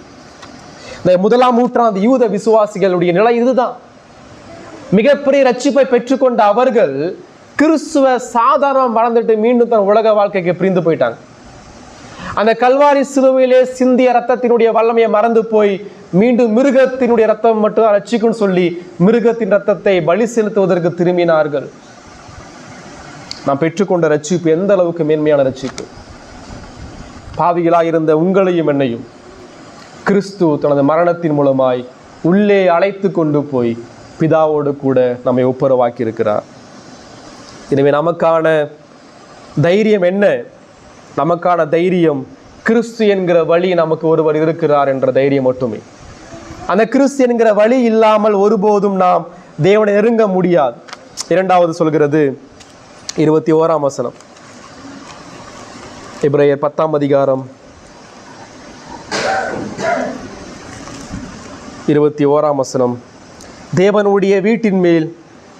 இந்த 1ஆம் நூற்றாண்டு யூத விசுவாசிகளுடைய நிலை இதுதான். மிகப்பெரிய ரட்சிப்பை பெற்றுக்கொண்ட அவர்கள் கிறிஸ்துவ சாதாரணம் மறந்துட்டு மீண்டும் தன் உலக வாழ்க்கைக்கு பிரிந்து போயிட்டாங்க. அந்த கல்வாரி சிலுவையிலே சிந்திய ரத்தத்தினுடைய வல்லமையை மறந்து போய் மீண்டும் மிருகத்தினுடைய ரத்தம் மட்டும் ரட்சிக்கும்னு சொல்லி மிருகத்தின் ரத்தத்தை பலி செலுத்துவதற்கு திரும்பினார்கள். நாம் பெற்றுக்கொண்ட ரட்சிப்பு எந்த அளவுக்கு மேன்மையான ரட்சிப்பு! பாவிகளாக இருந்த உங்களையும் என்னையும் கிறிஸ்து தனது மரணத்தின் மூலமாய் உள்ளே அழைத்து கொண்டு போய் பிதாவோடு கூட நம்மை ஒப்புரவாக்கி இருக்கிறார். எனவே நமக்கான தைரியம் என்ன? நமக்கான தைரியம் கிறிஸ்து என்கிற வழி நமக்கு ஒருவர் இருக்கிறார் என்ற தைரியம் மட்டுமே. அந்த கிறிஸ்து என்கிற வழி இல்லாமல் ஒருபோதும் நாம் தேவனை நெருங்க முடியாது. இரண்டாவது சொல்கிறது 21ஆம் வசனம், எபிரேயர் 10ஆம் அதிகாரம் 21ஆம் வசனம், தேவனுடைய வீட்டின் மேல்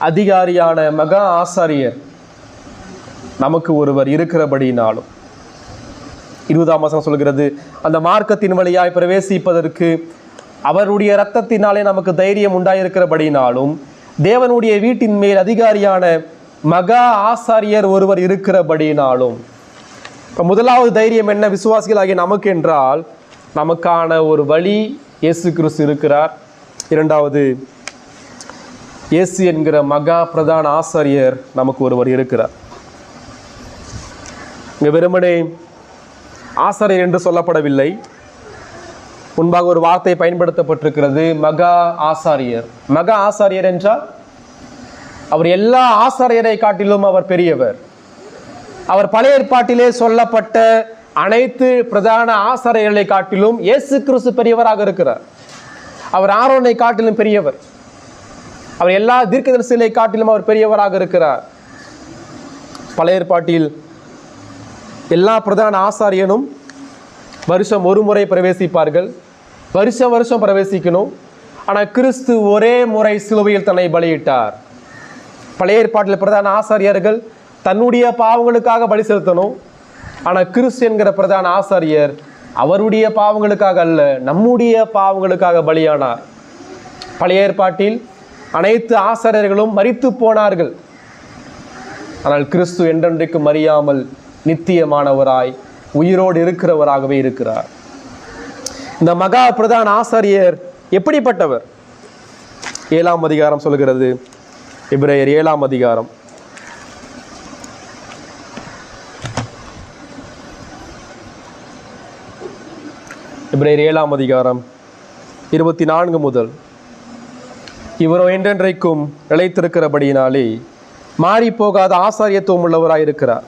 அதிகாரியான மகா ஆசாரியர் நமக்கு ஒருவர் இருக்கிறபடினாலும். 20ஆம் வசனம் சொல்கிறது, அந்த மார்க்கத்தின் வழியாய் பிரவேசிப்பதற்கு அவருடைய இரத்தத்தினாலே நமக்கு தைரியம் உண்டாயிருக்கிறபடினாலும் தேவனுடைய வீட்டின் மேல் அதிகாரியான மகா ஆசாரியர் ஒருவர் இருக்கிறபடினாலும். இப்போ முதலாவது தைரியம் என்ன விசுவாசிகளாகிய நமக்கு என்றால், நமக்கான ஒரு வழி இயேசு கிறிஸ்து இருக்கிறார். இரண்டாவது, இயேசு என்கிற மகா பிரதான ஆசாரியர் நமக்கு ஒருவர் இருக்கிறார். இங்கே வெறுமனே ஆசாரியர் என்று சொல்லப்படவில்லை, முன்பாக ஒரு வார்த்தை பயன்படுத்தப்பட்டிருக்கிறது, மகா ஆசாரியர். மகா ஆசாரியர் என்றால் அவர் எல்லா ஆசாரியரை காட்டிலும் அவர் பெரியவர். அவர் பழைய ஏற்பாட்டிலே சொல்லப்பட்ட அனைத்து பிரதான ஆசாரியர்களை காட்டிலும் இயேசு கிறிஸ்து பெரியவராக இருக்கிறார். அவர் ஆரோனை காட்டிலும் பெரியவர். அவர் எல்லா தீர்க்கதரிசிகளை காட்டிலும் அவர் பெரியவராக இருக்கிறார். பழைய ஏற்பாட்டில் எல்லா பிரதான ஆசாரியனும் வருஷம் ஒரு முறை பிரவேசிப்பார்கள், வருஷம் பிரவேசிக்கணும். ஆனால் கிறிஸ்து ஒரே முறை சிலுவையில் தன்னை பலியிட்டார். பழைய ஏற்பாட்டில் பிரதான ஆசாரியர்கள் தன்னுடைய பாவங்களுக்காக பலி செலுத்தணும். ஆனால் கிறிஸ்து என்கிற பிரதான ஆசாரியர் அவருடைய பாவங்களுக்காக அல்ல, நம்முடைய பாவங்களுக்காக பலியானார். பழைய ஏற்பாட்டில் அனைத்து ஆசாரியர்களும் மரித்து போனார்கள். ஆனால் கிறிஸ்து என்றென்றைக்கு மறியாமல் நித்தியமானவராய் உயிரோடு இருக்கிறவராகவே இருக்கிறார். இந்த மகா பிரதான ஆசாரியர் எப்படிப்பட்டவர்? 7ஆம் அதிகாரம் சொல்கிறது. எபிரேயர் 7ஆம் அதிகாரம் எபிரேயர் 7ஆம் அதிகாரம் 24 முதல், இவரோ என்றென்றைக்கும் நிலைத்திருக்கிறபடியினாலே மாறி போகாத ஆசாரியத்துவம் உள்ளவராயிருக்கிறார்.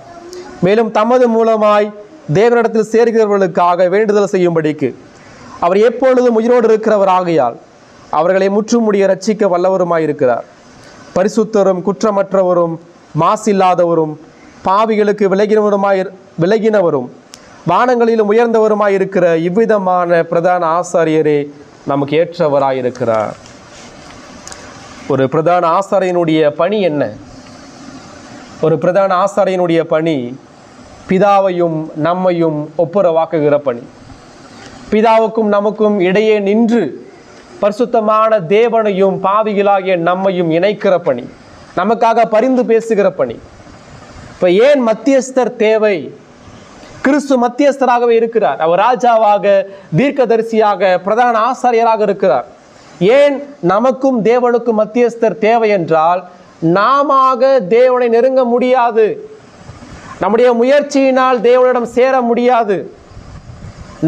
மேலும் தமது மூலமாய் தேவனிடத்தில் சேர்கிறவர்களுக்காக வேண்டுதல் செய்யும்படிக்கு அவர் எப்பொழுதும் உயிரோடு இருக்கிறவராகையால் அவர்களை முற்றுமுடிய ரட்சிக்க வல்லவருமாயிருக்கிறார். பரிசுத்தரும் குற்றமற்றவரும் மாசில்லாதவரும் பாவிகளுக்கு விலகினவரும் வானங்களிலும் உயர்ந்தவருமாயிருக்கிற இவ்விதமான பிரதான ஆசாரியரே நமக்கு ஏற்றவராயிருக்கிறார். ஒரு பிரதான ஆசாரியனுடைய பணி என்ன? ஒரு பிரதான ஆசாரியனுடைய பணி பிதாவையும் நம்மையும் ஒப்புரவாக்குகிற பணி. பிதாவுக்கும் நமக்கும் இடையே நின்று பரிசுத்தமான தேவனையும் பாவிகளாகிய நம்மையும் இணைக்கிற பணி, நமக்காக பரிந்து பேசுகிற பணி. இப்போ ஏன் மத்தியஸ்தர் தேவை? கிறிஸ்து மத்தியஸ்தராகவே இருக்கிறார். அவர் ராஜாவாக, தீர்க்கதரிசியாக, பிரதான ஆசாரியராக இருக்கிறார். ஏன் நமக்கும் தேவனுக்கும் மத்தியஸ்தர் தேவை என்றால், நாம தேவனை நெருங்க முடியாது. நம்முடைய முயற்சியினால் தேவனிடம் சேர முடியாது.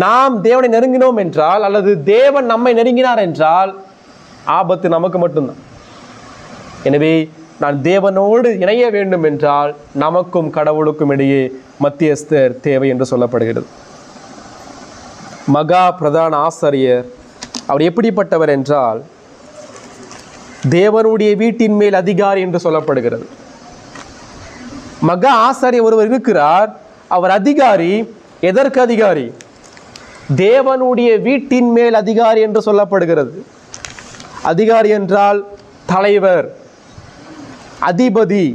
நாம் தேவனை நெருங்கினோம் என்றால், அல்லது தேவன் நம்மை நெருங்கினார் என்றால் ஆபத்து நமக்கு மட்டும்தான். எனவே நான் தேவனோடு இணைய வேண்டும் என்றால் நமக்கும் கடவுளுக்கும் இடையே மத்தியஸ்தர் தேவை என்று சொல்லப்படுகிறது. மகா பிரதான ஆசாரியர் அவர் எப்படிப்பட்டவர் என்றால், தேவனுடைய வீட்டின் மேல் அதிகாரி என்று சொல்லப்படுகிறது. மகா ஆசாரியர் ஒருவர் இருக்கிறார். அவர் அதிகாரி. எதற்கு அதிகாரி? தேவனுடைய வீட்டின் மேல் அதிகாரி என்று சொல்லப்படுகிறது. அதிகாரி என்றால் தலைவர், அதிபதி,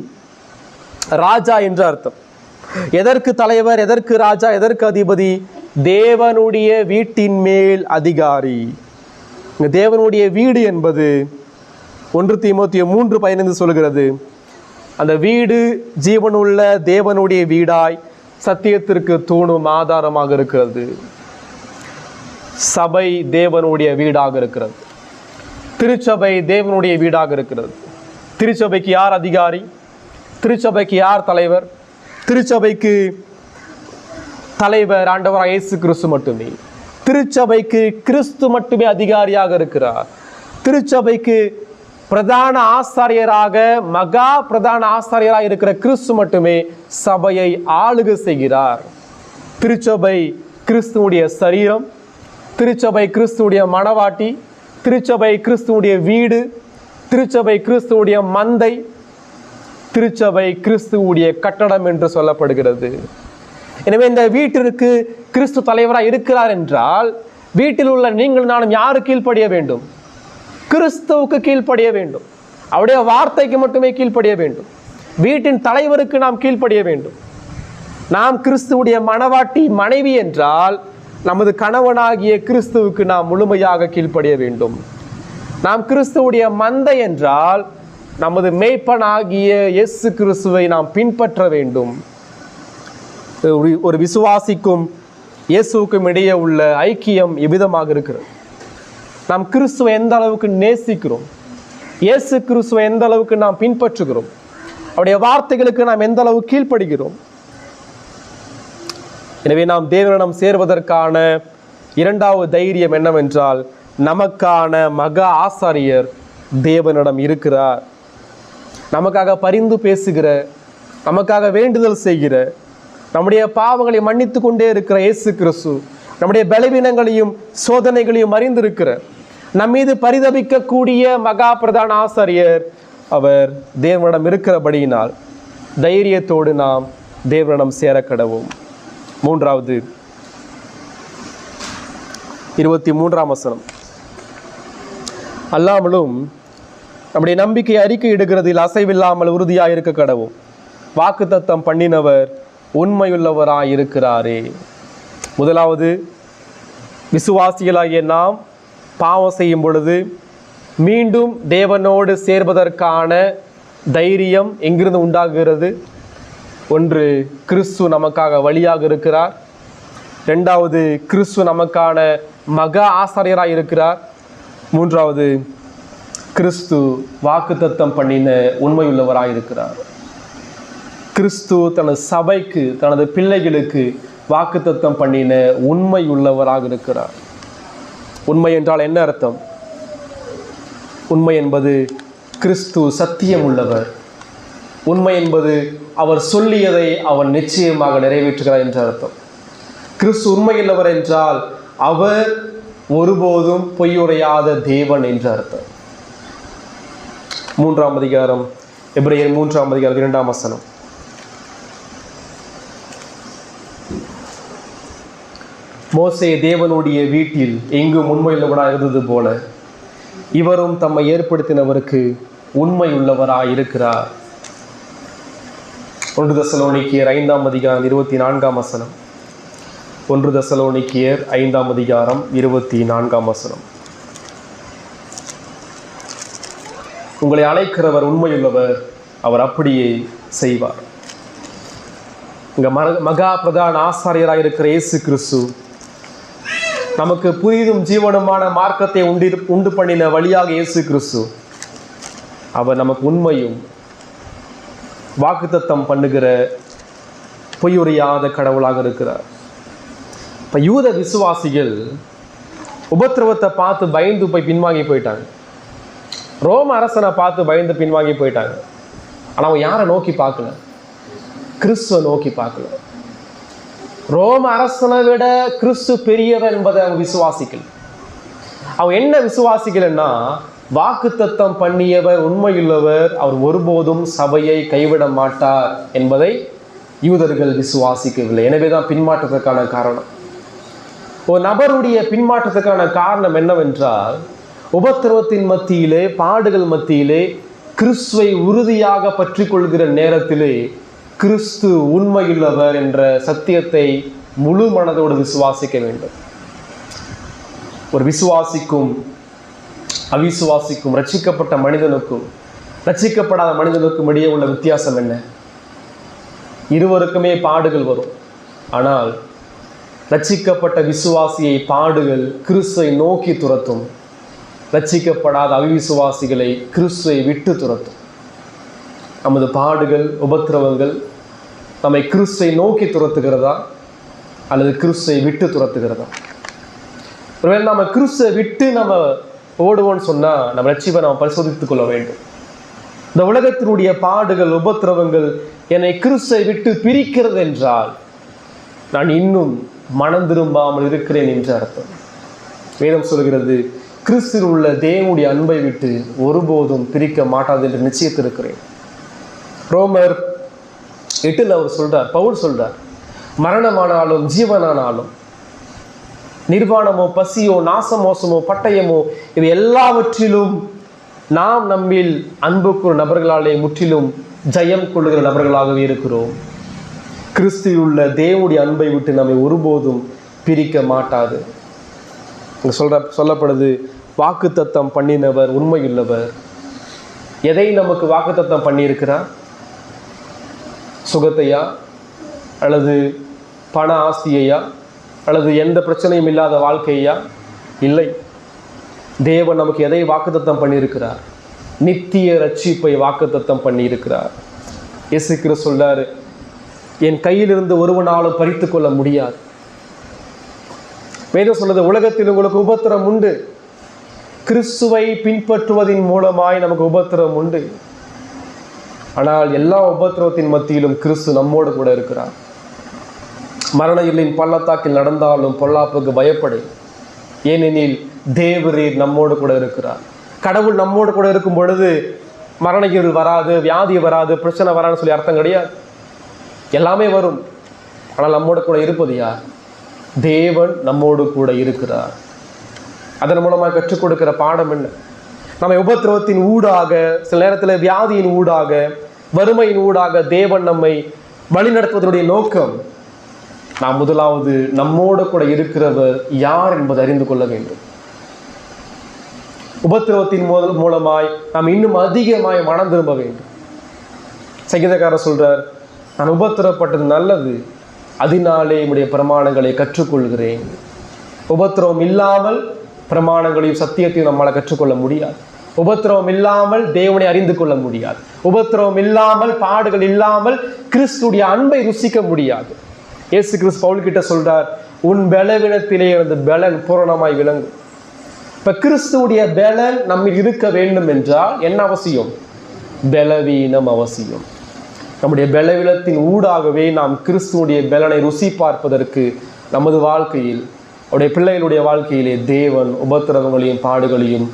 ராஜா என்று அர்த்தம். எதற்கு தலைவர், எதற்கு ராஜா, எதற்கு அதிபதி? தேவனுடைய வீட்டின் மேல் அதிகாரி. தேவனுடைய வீடு என்பது 1 தீமோத்தேயு 3:15 சொல்கிறது, அந்த வீடு ஜீவனுள்ள தேவனுடைய வீடாய் சத்தியத்திற்கு தூணும் ஆதாரமாக இருக்கிறது. சபை தேவனுடைய வீடாக இருக்கிறது. திருச்சபை தேவனுடைய வீடாக இருக்கிறது. திருச்சபைக்கு யார் அதிகாரி? திருச்சபைக்கு யார் தலைவர்? திருச்சபைக்கு தலைவர் ஆண்டவராக இயேசு கிறிஸ்து மட்டுமே. திருச்சபைக்கு கிறிஸ்து மட்டுமே அதிகாரியாக இருக்கிறார். திருச்சபைக்கு பிரதான ஆசாரியராக, மகா பிரதான ஆசாரியராக இருக்கிற கிறிஸ்து மட்டுமே சபையை ஆளுகை செய்கிறார். திருச்சபை கிறிஸ்துவுடைய சரீரம், திருச்சபை கிறிஸ்துவுடைய மணவாட்டி, திருச்சபை கிறிஸ்துவுடைய வீடு, திருச்சபை கிறிஸ்துவுடைய மந்தை, திருச்சபை கிறிஸ்துவுடைய கட்டடம் என்று சொல்லப்படுகிறது. எனவே இந்த வீட்டிற்கு கிறிஸ்து தலைவராக இருக்கிறார் என்றால், வீட்டில் உள்ள நீங்கள் நானும் யாரு கீழ்ப்படிய வேண்டும்? கிறிஸ்துவுக்கு கீழ்ப்படிய வேண்டும். அவருடைய வார்த்தைக்கு மட்டுமே கீழ்ப்படிய வேண்டும். வீட்டின் தலைவருக்கு நாம் கீழ்ப்படிய வேண்டும். நாம் கிறிஸ்துவுடைய மணவாட்டி, மனைவி என்றால் நமது கணவனாகிய கிறிஸ்துவுக்கு நாம் முழுமையாக கீழ்ப்படிய வேண்டும். நாம் கிறிஸ்துவுடைய மந்தை என்றால் நமது மேய்ப்பனாகிய இயேசு கிறிஸ்துவை நாம் பின்பற்ற வேண்டும். ஒரு விசுவாசிக்கும் இயேசுவுக்கும் இடையே உள்ள ஐக்கியம் எவ்விதமாக இருக்கிறது? நாம் கிறிஸ்துவை எந்த அளவுக்கு நேசிக்கிறோம், இயேசு கிறிஸ்துவை எந்த அளவுக்கு நாம் பின்பற்றுகிறோம், அவருடைய வார்த்தைகளுக்கு நாம் எந்த அளவு கீழ்ப்படுகிறோம். எனவே நாம் தேவனிடம் சேர்வதற்கான இரண்டாவது தைரியம் என்னவென்றால், நமக்கான மகா ஆசாரியர் தேவனிடம் இருக்கிறார். நமக்காக பரிந்து பேசுகிற, நமக்காக வேண்டுதல் செய்கிற, நம்முடைய பாவங்களை மன்னித்து கொண்டே இருக்கிற இயேசு கிறிஸ்து, நம்முடைய பலவீனங்களையும் சோதனைகளையும் அறிந்திருக்கிற, நம் மீது பரிதபிக்கக்கூடிய மகா பிரதான ஆசாரியர் அவர் தேவனிடம் இருக்கிறபடியினால் தைரியத்தோடு நாம் தேவனிடம் சேர கடவோம். மூன்றாவது 23ஆம் வசனம். அல்லாமலும் நம்முடைய நம்பிக்கை அறிக்கை இடுகிறதில் அசைவில்லாமல் உறுதியாக இருக்க கடவும். வாக்குத்தத்தம் பண்ணினவர் உண்மையுள்ளவராய் இருக்கிறாரே. முதலாவது, விசுவாசிகளாகிய நாம் பாவம் செய்யும் பொழுது மீண்டும் தேவனோடு சேர்வதற்கான தைரியம் எங்கிருந்து உண்டாகிறது? ஒன்று, கிறிஸ்து நமக்காக வழியாக இருக்கிறார். இரண்டாவது, கிறிஸ்து நமக்கான மகா ஆசாரியராக இருக்கிறார். மூன்றாவது, கிறிஸ்து வாக்குத்தத்தம் பண்ணின உண்மையுள்ளவராக இருக்கிறார். கிறிஸ்து தனது சபைக்கு, தனது பிள்ளைகளுக்கு வாக்குத்தத்தம் பண்ணின உண்மை உள்ளவராக இருக்கிறார். உண்மை என்றால் என்ன அர்த்தம்? உண்மை என்பது கிறிஸ்து சத்தியம் உள்ளவர். உண்மை என்பது அவர் சொல்லியதை அவர் நிச்சயமாக நிறைவேற்றுகிறார் என்ற அர்த்தம். கிறிஸ்து உண்மையுள்ளவர் என்றால் அவர் ஒருபோதும் பொய்யுரையாத தேவன் என்ற அர்த்தம். 3ஆம் அதிகாரம், எபிரேயர் 3ஆம் அதிகாரம் 2ஆம் வசனம். மோசே தேவனுடைய வீட்டில் எங்கும் உண்மையுள்ளவராய் இருந்தது போல இவரும் தம்மை ஏற்படுத்தினவருக்கு உண்மை உள்ளவராய் இருக்கிறார். 1 தெசலோனிக்கேயர் 5ஆம் அதிகாரம் 24ஆம் வசனம். 1 தெசலோனிக்கேயர் 5ஆம் அதிகாரம் 24ஆம் வசனம். உங்களை அழைக்கிறவர் உண்மையுள்ளவர், அவர் அப்படியே செய்வார். இங்க மகா பிரதான ஆசாரியராக இருக்கிற இயேசு கிறிஸ்து நமக்கு புதிதும் ஜீவனமான மார்க்கத்தை உண்டு பண்ணின வழியாக இயேசு கிறிஸ்து அவர் நமக்கு உண்மையும் வாக்குத்தத்தம் பண்ணுகிற பொய்யுரையாத கடவுளாக இருக்கிறார். இப்போ யூத விசுவாசிகள் உபத்திரவத்தை பார்த்து பயந்து போய் பின்வாங்கி போயிட்டாங்க. ரோம அரசனை பார்த்து பயந்து பின்வாங்கி போயிட்டாங்க. ஆனால் அவங்க யாரை நோக்கி பார்க்கல? கிறிஸ்துவை நோக்கி பார்க்கல. ரோம அரசனை விட கிறிஸ்து பெரியவர் என்பதை அவங்க விசுவாசிக்கல. அவங்க என்ன விசுவாசிக்கலன்னா, வாக்குத்தத்தம் பண்ணியவர் உண்மையுள்ளவர், அவர் ஒருபோதும் சபையை கைவிட மாட்டார் என்பதை யூதர்கள் விசுவாசிக்கவில்லை. எனவே தான் பின்மாற்றத்துக்கான காரணம். ஒரு நபருடைய பின்மாற்றத்துக்கான காரணம் என்னவென்றால், உபத்திரவத்தின் மத்தியிலே, பாடுகள் மத்தியிலே கிறிஸ்துவை உறுதியாக பற்றி கொள்கிற நேரத்திலே கிறிஸ்து உண்மையுள்ளவர் என்ற சத்தியத்தை முழு மனதோடு விசுவாசிக்க வேண்டும். ஒரு விசுவாசிக்கும் அவிசுவாசிக்கும், ரட்சிக்கப்பட்ட மனிதனுக்கும் ரட்சிக்கப்படாத மனிதனுக்கும் இடையே உள்ள வித்தியாசம் என்ன? இருவருக்குமே பாடுகள் வரும். ஆனால் ரட்சிக்கப்பட்ட விசுவாசியை பாடுகள் கிறிஸ்துவை நோக்கி துரத்தும், ரட்சிக்கப்படாத அவிசுவாசிகளை கிறிஸ்துவை விட்டு துரத்தும். நமது பாடுகள், உபத்திரவங்கள் நம்மை கிறிஸ்துவை நோக்கி துரத்துகிறதா அல்லது கிறிஸ்துவை விட்டு துரத்துகிறதா? ஒருவேளை நம்ம கிறிஸ்துவை விட்டு நம்ம ஓடுவோன்னு சொன்னால் நம்ம ரட்சிப்பை நம்ம பரிசோதித்துக் கொள்ள வேண்டும். இந்த உலகத்தினுடைய பாடுகள், உபத்திரவங்கள் என்னை கிறிஸ்துவை விட்டு பிரிக்கிறது என்றால் நான் இன்னும் மனம் திரும்பாமல் இருக்கிறேன் என்று அர்த்தம். வேதம் சொல்கிறது, கிறிஸ்துவில் உள்ள தேவனுடைய அன்பை விட்டு ஒருபோதும் பிரிக்க மாட்டாது என்று நிச்சயித்திருக்கிறேன். ரோமர் 8 அவர் சொல்றார், பவுல் சொல்றார், மரணமானாலும் ஜீவனானாலும், நிர்வாணமோ பசியோ நாசமோசமோ பட்டயமோ, இது எல்லாவற்றிலும் நாம் நம்மில் அன்புக்குரிய நபர்களாலே முற்றிலும் ஜெயம் கொள்ளுகிற நபர்களாகவே இருக்கிறோம். கிறிஸ்துவில் உள்ள தேவனுடைய அன்பை விட்டு நம்மை ஒருபோதும் பிரிக்க மாட்டாது. சொல்லப்படுது, வாக்குத்தத்தம் பண்ணினவர் உண்மையுள்ளவர். எதை நமக்கு வாக்குத்தத்தம் பண்ணியிருக்கிறார்? சுகத்தையா அல்லது பண ஆஸ்தியையா அல்லது எந்த பிரச்சனையும் இல்லாத வாழ்க்கையா? இல்லை. தேவன் நமக்கு எதை வாக்குத்தத்தம் பண்ணியிருக்கிறார்? நித்திய ரட்சிப்பை வாக்குத்தத்தம் பண்ணியிருக்கிறார். இயேசு கிறிஸ்து சொல்றாரு, என் கையிலிருந்து ஒருவனாலும் பறித்து கொள்ள முடியாது. வேதம் சொல்றது, உலகத்தில் உங்களுக்கு உபத்திரம் உண்டு. கிறிஸ்துவை பின்பற்றுவதன் மூலமாய் நமக்கு உபத்திரம் உண்டு. ஆனால் எல்லா உபத்திரவத்தின் மத்தியிலும் கிறிஸ்து நம்மோடு கூட இருக்கிறார். மரண இருளின் பள்ளத்தாக்கில் நடந்தாலும் பொல்லாப்புக்கு பயப்படு, ஏனெனில் தேவரீர் நம்மோடு கூட இருக்கிறார். கடவுள் நம்மோடு கூட இருக்கும் பொழுது மரண இருள் வராது, வியாதி வராது, பிரச்சனை வராதுன்னு சொல்லி அர்த்தம் கிடையாது. எல்லாமே வரும். ஆனால் நம்மோடு கூட இருப்பது யார்? தேவன் நம்மோடு கூட இருக்கிறார். அதன் மூலமாக கற்றுக் கொடுக்கிற பாடம் என்ன? நம்ம உபத்திரவத்தின் ஊடாக, சில நேரத்தில் வியாதியின் ஊடாக, வறுமையின் ஊடாக தேவன் நம்மை வழிநடத்துவதனுடைய நோக்கம், நாம் முதலாவது நம்மோடு கூட இருக்கிறவர் யார் என்பதை அறிந்து கொள்ள வேண்டும். உபத்திரவத்தின் மூலமாய் நாம் இன்னும் அதிகமாய் மனம் திரும்ப வேண்டும். சங்கீதக்காரர் சொல்றார், நான் உபத்திரப்பட்டது நல்லது, அதனாலே என்னுடைய பிரமாணங்களை கற்றுக்கொள்கிறேன். உபத்திரவம் இல்லாமல் பிரமாணங்களையும் சத்தியத்தையும் நம்மளால் கற்றுக்கொள்ள முடியாது. உபத்திரவம் இல்லாமல் தேவனை அறிந்து கொள்ள முடியாது. உபத்திரவம் இல்லாமல், பாடுகள் இல்லாமல் கிறிஸ்துடைய அன்பை ருசிக்க முடியாது. இயேசு கிறிஸ்து பவுல் கிட்ட சொல்றார், உன் பலவீனத்திலே எனது பலன் பூரணமாய் விளங்கும். இப்ப கிறிஸ்துடைய பலன் நம்மில் இருக்க வேண்டும் என்றால் என்ன அவசியம்? பலவீனம் அவசியம். நம்முடைய பலவீனத்தின் ஊடாகவே நாம் கிறிஸ்துடைய பலனை ருசி பார்ப்பதற்கு நமது வாழ்க்கையில், அவருடைய பிள்ளைகளுடைய வாழ்க்கையிலே தேவன் உபத்திரவங்களையும் பாடுகளையும்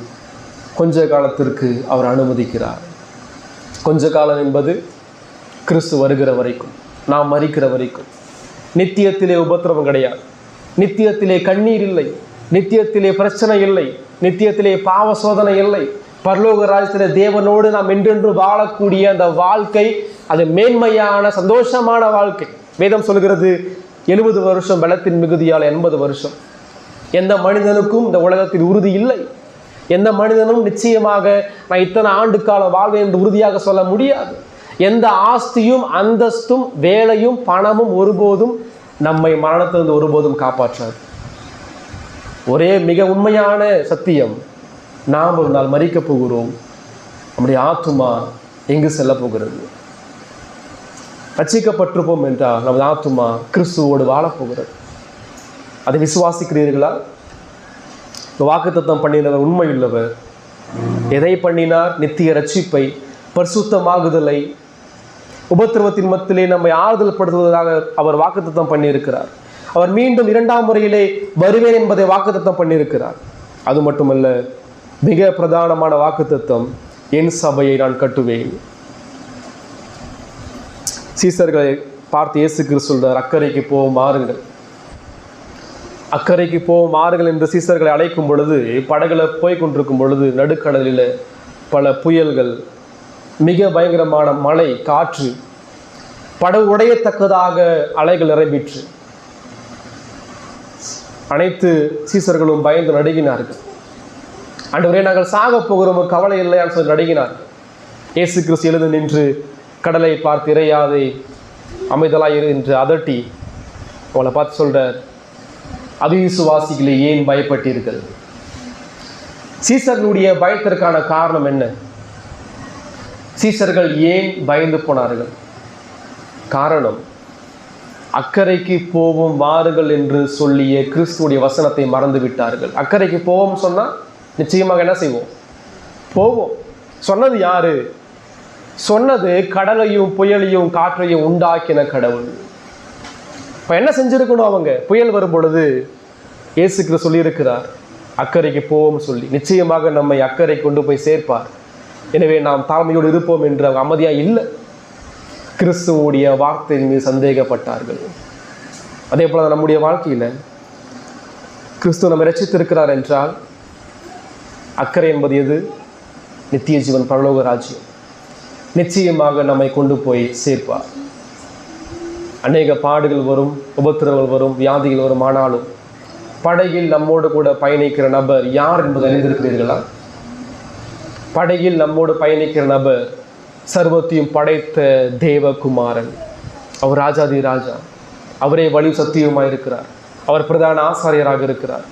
கொஞ்ச காலத்திற்கு அவர் அனுமதிக்கிறார். கொஞ்ச காலம் என்பது கிறிஸ்து வருகிற வரைக்கும், நாம் மரிக்கிற வரைக்கும். நித்தியத்திலே உபத்திரவம் கிடையாது, நித்தியத்திலே கண்ணீர் இல்லை, நித்தியத்திலே பிரச்சனை இல்லை, நித்தியத்திலே பாவ சோதனை இல்லை. பரலோக ராஜ்யத்திலே தேவனோடு நாம் என்றென்று வாழக்கூடிய அந்த வாழ்க்கை, அது மேன்மையான சந்தோஷமான வாழ்க்கை. வேதம் சொல்கிறது 70 வருஷம் பலத்தின் மிகுதியால் 80 வருஷம். எந்த மனிதனுக்கும் இந்த உலகத்தில் உறுதி இல்லை. எந்த மனிதனும் நிச்சயமாக நான் இத்தனை ஆண்டு காலம் வாழ்வேன் என்று உறுதியாக சொல்ல முடியாது. எந்த ஆஸ்தியும் அந்தஸ்தும் வேலையும் பணமும் ஒருபோதும் நம்மை மரணத்திலிருந்து ஒருபோதும் காப்பாற்றாது. ஒரே மிக உண்மையான சத்தியம், நாம் ஒரு நாள் மரிக்கப் போகிறோம். நம்முடைய ஆத்துமா எங்கு செல்ல போகிறது? ரட்சிக்கப்பட்டிருப்போம் என்றால் நமது ஆத்துமா கிறிஸ்துவோடு வாழப்போகிறது. அதை விசுவாசிக்கிறீர்களா? வாக்குத்தத்தம் பண்ணினவர் உண்மையுள்ளவர். எதை பண்ணினார்? நித்திய ரட்சிப்பை, பரிசுத்தமாகுதலை, உபத்திரவத்தின் மத்தியிலே நம்மை ஆறுதல் படுத்துவதாக அவர் வாக்குத்தத்தம் பண்ணியிருக்கிறார். அவர் மீண்டும் 2ஆம் முறையிலே வருவேன் என்பதை வாக்குத்தத்தம் பண்ணியிருக்கிறார். அது மட்டுமல்ல, மிக பிரதானமான வாக்குத்தத்தம், என் சபையை நான் கட்டுவேன். சீசர்களை பார்த்து இயேசு கிறிஸ்து சொல்றார், அக்கறைக்கு போவோம் மாறுங்கள், அக்கறைக்கு போவோம் மாறுங்கள் என்று சீசர்களை அழைக்கும் பொழுது, படகுல போய் கொண்டிருக்கும் பொழுது நடுக்கடலில் பல புயல்கள், மிக பயங்கரமான மழை, காற்று, படகு உடையத்தக்கதாக அலைகள் நிரம்பிற்று. அனைத்து சீசர்களும் பயந்து நடுங்கினார்கள். ஆண்டவரே, நாங்கள் சாக போகிறோம், கவலை இல்லையான்னு சொல்லி நடுங்கினார்கள். இயேசு கிறிஸ்து எழுந்து நின்று கடலை பார்த்து, இறையாதே, அமைதலாய் இரு என்று அதட்டி அவளை பார்த்து சொல்றார், அவிசுவாசிகளே ஏன் பயப்பட்டீர்கள்? சீசர்களுடைய பயத்திற்கான காரணம் என்ன? சீசர்கள் ஏன் பயந்து போனார்கள்? காரணம், அக்கறைக்கு போவோம் வாருங்கள் என்று சொல்லிய கிறிஸ்துடைய வசனத்தை மறந்து விட்டார்கள். அக்கறைக்கு போவோம் சொன்னா நிச்சயமாக என்ன செய்வோம்? போவோம். சொன்னது யாரு? சொன்னது கடலையும் புயலையும் காற்றையும் உண்டாக்கின கடவுள். இப்போ என்ன செஞ்சிருக்கணும்? அவங்க புயல் வரும் பொழுது இயேசு கிறிஸ்து சொல்லியிருக்கிறார், அக்கறைக்கு போவோம் சொல்லி. நிச்சயமாக நம்மை அக்கறை கொண்டு போய் சேர்ப்பார். எனவே நாம் தாழ்மையோடு இருப்போம் என்று அவங்க அமைதியாக இல்லை, கிறிஸ்துவோடைய வார்த்தையின் மீது சந்தேகப்பட்டார்கள். அதே போல நம்முடைய வாழ்க்கையில் கிறிஸ்துவ நம்ம ரட்சித்திருக்கிறார் என்றால் அக்கறை என்பது எது? நித்திய ஜீவன், பரலோக ராஜ்யம். நிச்சயமாக நம்மை கொண்டு போய் சேர்ப்பார். அநேக பாடுகள் வரும், உபத்திரவங்கள் வரும், வியாதிகள் வரும். ஆனாலும் படகில் நம்மோடு கூட பயணிக்கிற நபர் யார் என்பதை அறிந்திருக்கிறீர்களா? படகில் நம்மோடு பயணிக்கிற நபர் சர்வத்தையும் படைத்த தேவகுமாரன். அவர் ராஜாதி ராஜா, அவரே வழி சத்தியமாக இருக்கிறார், அவர் பிரதான ஆசாரியராக இருக்கிறார்.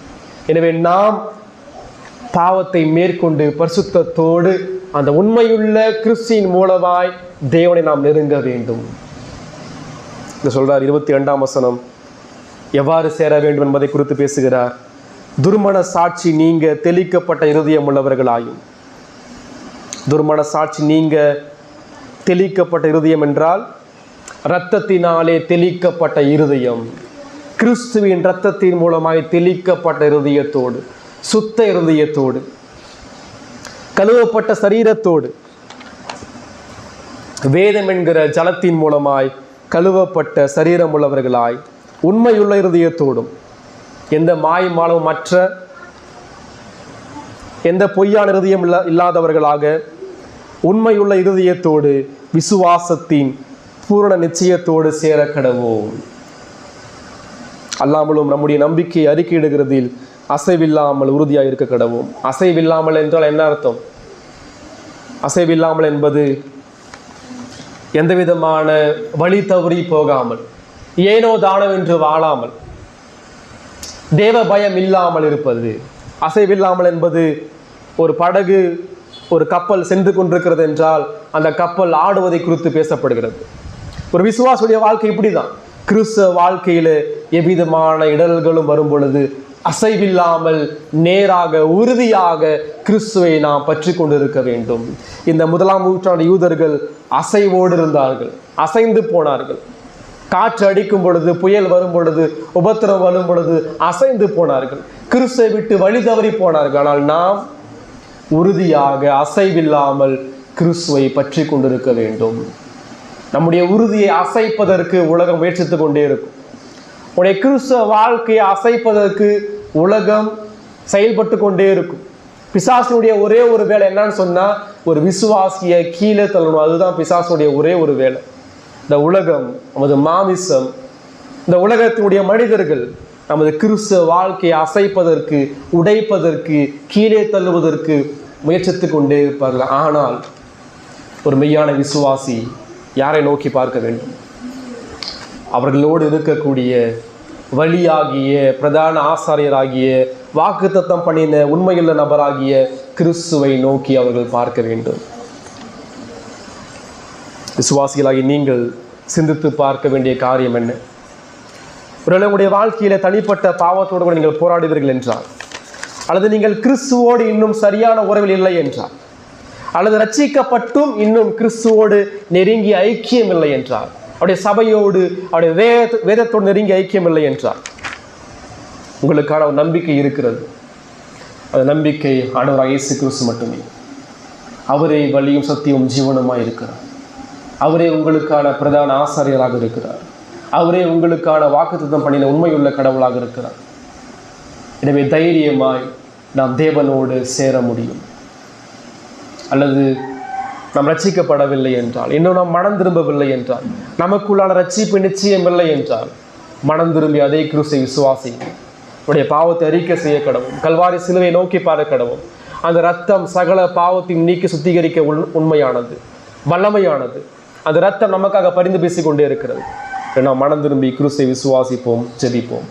எனவே நாம் பாவத்தை மேற்கொண்டு பரிசுத்தத்தோடு அந்த உண்மையுள்ள கிறிஸ்துவின் மூலமாய் தேவனை நாம் நெருங்க வேண்டும். இந்த சொல்றார் 22ஆம் வசனம், எவ்வாறு சேர வேண்டும் என்பதை குறித்து பேசுகிறார். துர்மன சாட்சி நீங்க தெளிக்கப்பட்ட இருதயம் உள்ளவர்களாயும். துர்மன சாட்சி நீங்க தெளிக்கப்பட்ட இருதயம் என்றால் இரத்தத்தினாலே தெளிக்கப்பட்ட இருதயம். கிறிஸ்துவின் இரத்தத்தின் மூலமாய் தெளிக்கப்பட்ட இருதயத்தோடு, சுத்த இருதயத்தோடு, கழுவப்பட்ட சரீரத்தோடு, வேதம் என்கிற ஜலத்தின் மூலமாய் கழுவப்பட்ட சரீரம் உள்ளவர்களாய், உண்மையுள்ள இருதயத்தோடும், எந்த மாயமாலும் மற்ற எந்த பொய்யான இருதயம் இல்லாதவர்களாக உண்மையுள்ள இருதயத்தோடு விசுவாசத்தின் பூரண நிச்சயத்தோடு சேர கடவோம். அல்லாமலும் நம்முடைய நம்பிக்கையை அறிக்கையிடுகிறதில் அசைவில்லாமல் உறுதியாக இருக்க கடவோம். அசைவில்லாமல் என்றால் என்ன அர்த்தம்? அசைவில்லாமல் என்பது எந்த விதமான வழி தவறி போகாமல், ஏனோ தானோ என்று வாழாமல், தேவ பயம் இல்லாமல் இருப்பது. அசைவில்லாமல் என்பது ஒரு படகு, ஒரு கப்பல் சென்று கொண்டிருக்கிறது என்றால் அந்த கப்பல் ஆடுவதை குறித்து பேசப்படுகிறது. ஒரு விசுவாசுடைய வாழ்க்கை இப்படிதான். கிறிஸ்தவ வாழ்க்கையில எவ்விதமான இடர்களும் வரும் பொழுது அசைவில்லாமல் நேராக உறுதியாக கிறிஸ்துவை நாம் பற்றி கொண்டிருக்க வேண்டும். இந்த 1ஆம் நூற்றாண்டு யூதர்கள் அசைவோடு இருந்தார்கள், அசைந்து போனார்கள். காற்று அடிக்கும் பொழுது, புயல் வரும் பொழுது, உபத்திரம் வரும் பொழுது அசைந்து போனார்கள், கிறிஸ்துவை விட்டு வழி தவறி போனார்கள். ஆனால் நாம் உறுதியாக அசைவில்லாமல் கிறிஸ்துவை பற்றி கொண்டிருக்க வேண்டும். நம்முடைய உறுதியை அசைப்பதற்கு உலகம் முயற்சித்துக் கொண்டே இருக்கும். உடைய கிறிஸ்துவ வாழ்க்கையை அசைப்பதற்கு உலகம் செயல்பட்டு கொண்டே இருக்கும். பிசாசுடைய ஒரே ஒரு வேலை என்னன்னு சொன்னா, ஒரு விசுவாசியை கீழே தள்ளணும். அதுதான் பிசாசுடைய ஒரே ஒரு வேலை. இந்த உலகம், நமது மாமிசம், இந்த உலகத்தினுடைய மனிதர்கள் நமது கிறிஸ்துவ வாழ்க்கையை அசைப்பதற்கு, உடைப்பதற்கு, கீழே தள்ளுவதற்கு முயற்சித்து கொண்டே இருப்பார்கள். ஆனால் ஒரு மெய்யான விசுவாசி யாரை நோக்கி பார்க்க வேண்டும்? அவர்களோடு இருக்கக்கூடிய வழியாகிய பிரதான ஆசாரியராகிய வாக்குத்தத்தம் பண்ணின உண்மையுள்ள நபராகிய கிறிஸ்துவை நோக்கி அவர்கள் பார்க்க வேண்டும். விசுவாசிகளாகி நீங்கள் சிந்தித்து பார்க்க வேண்டிய காரியம் என்ன? ஒருவேளை உங்களுடைய வாழ்க்கையில தனிப்பட்ட பாவத்தோடு கூட நீங்கள் போராடுவீர்கள் என்றால், அல்லது நீங்கள் கிறிஸ்துவோடு இன்னும் சரியான உறவில் இல்லை என்றால், அல்லது ரட்சிக்கப்பட்டும் இன்னும் கிறிஸ்துவோடு நெருங்கிய ஐக்கியம் இல்லை என்றால், அவருடைய சபையோடு, அவருடைய வேதத்தோடு நெருங்கிய ஐக்கியம் இல்லை என்றால், உங்களுக்கான ஒரு நம்பிக்கை இருக்கிறது. அந்த நம்பிக்கை ஆண்டவராகிய இயேசு கிறிஸ்து மட்டுமே. அவரே வழியும் சத்தியமும் ஜீவனுமாய் இருக்கிறார். அவரே உங்களுக்கான பிரதான ஆசாரியராக இருக்கிறார். அவரே உங்களுக்கான வாக்குத்தத்தம் பண்ணின உண்மையுள்ள கடவுளாக இருக்கிறார். எனவே தைரியமாய் நாம் தேவனோடு சேர முடியும். அல்லது நாம் ரட்சிக்கப்படவில்லை என்றால், இன்னும் நாம் மனம் திரும்பவில்லை என்றால், நமக்குள்ளான ரட்சிப்பு நிச்சயம் இல்லை என்றால், மனம் திரும்பி அதே கிறிஸ்துவை விசுவாசிக்கும். உடைய பாவத்தை அறிக்கை செய்ய கடவும், கல்வாரி சிலுவை நோக்கி பார்க்க கடவும். அந்த ரத்தம் சகல பாவத்தையும் நீக்கி சுத்திகரிக்க உண்மையானது, வல்லமையானது. அந்த ரத்தம் நமக்காக பரிந்து பேசிக் கொண்டே இருக்கிறது. நாம் மனம் திரும்பி கிறிஸ்துவை விசுவாசிப்போம், ஜெபிப்போம்.